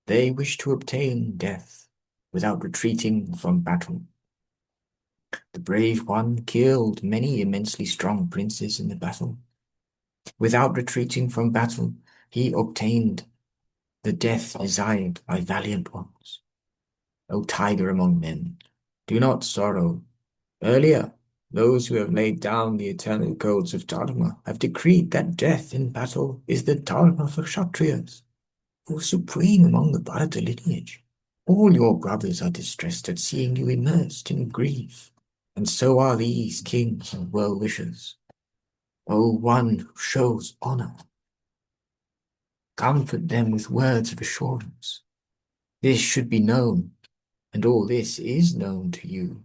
they wish to obtain death without retreating from battle. The brave one killed many immensely strong princes in the battle. Without retreating from battle, he obtained the death desired by valiant ones. O tiger among men, do not sorrow. Earlier, those who have laid down the eternal codes of Dharma have decreed that death in battle is the Dharma for Kshatriyas, who supreme among the Bharata lineage. All your brothers are distressed at seeing you immersed in grief, and so are these kings and well-wishers. O one who shows honor, comfort them with words of assurance. This should be known, and all this is known to you.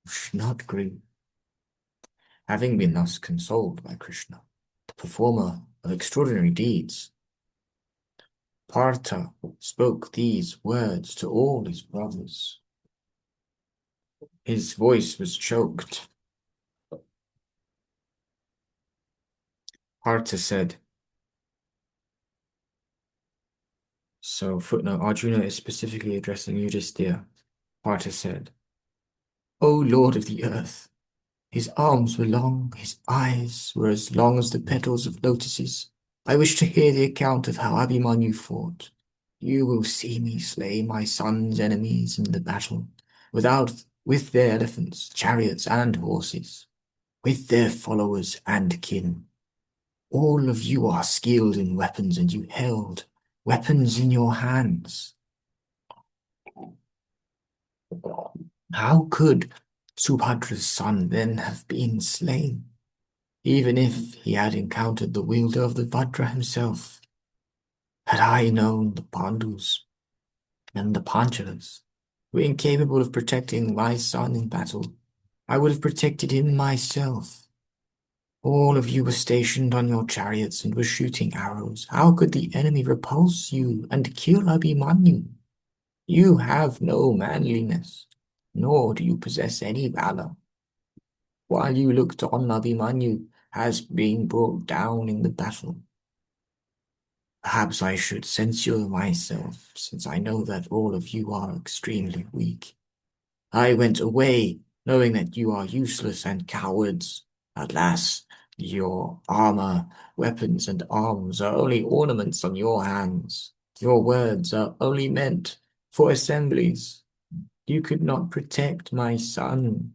You should not grieve. Having been thus consoled by Krishna, the performer of extraordinary deeds, Partha spoke these words to all his brothers. His voice was choked. Partha said, so footnote, Arjuna is specifically addressing Yudhisthira. Partha said, O Lord of the earth, his arms were long, his eyes were as long as the petals of lotuses. I wish to hear the account of how Abhimanyu fought. You will see me slay my son's enemies in the battle, with their elephants, chariots, and horses, with their followers and kin. All of you are skilled in weapons, and you held weapons in your hands. How could Subhadra's son then have been slain, even if he had encountered the wielder of the Vajra himself? Had I known the Pandus and the Panchalas were incapable of protecting my son in battle, I would have protected him myself. All of you were stationed on your chariots and were shooting arrows. How could the enemy repulse you and kill Abhimanyu? You have no manliness, nor do you possess any valor. While you looked on, Abhimanyu has been brought down in the battle. Perhaps I should censure myself, since I know that all of you are extremely weak. I went away, knowing that you are useless and cowards. Alas, your armor, weapons, and arms are only ornaments on your hands. Your words are only meant for assemblies. You could not protect my son.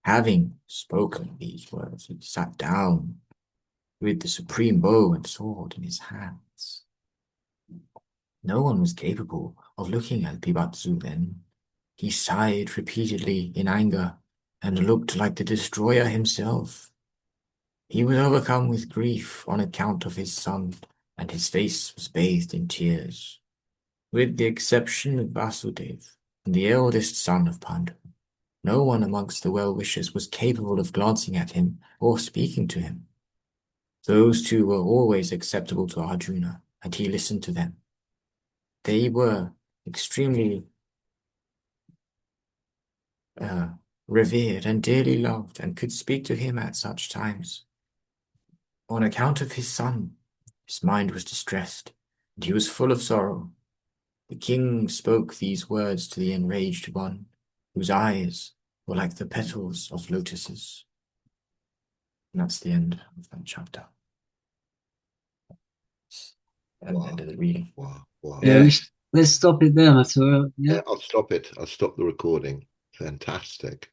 Having spoken these words, he sat down with the supreme bow and sword in his hands. No one was capable of looking at Pibatsu then. He sighed repeatedly in anger and looked like the destroyer himself. He was overcome with grief on account of his son, and his face was bathed in tears. With the exception of Vasudeva and the eldest son of Pandu, no one amongst the well-wishers was capable of glancing at him or speaking to him. Those two were always acceptable to Arjuna, and he listened to them. They were extremely revered and dearly loved, and could speak to him at such times. On account of his son, his mind was distressed, and he was full of sorrow. The king spoke these words to the enraged one, whose eyes were like the petals of lotuses. And that's the end of that chapter. And Wow. end of the reading. Wow. Wow. Yeah, Yeah. let's stop it there, Matteo. Yeah. Yeah, I'll stop it. I'll stop the recording. Fantastic.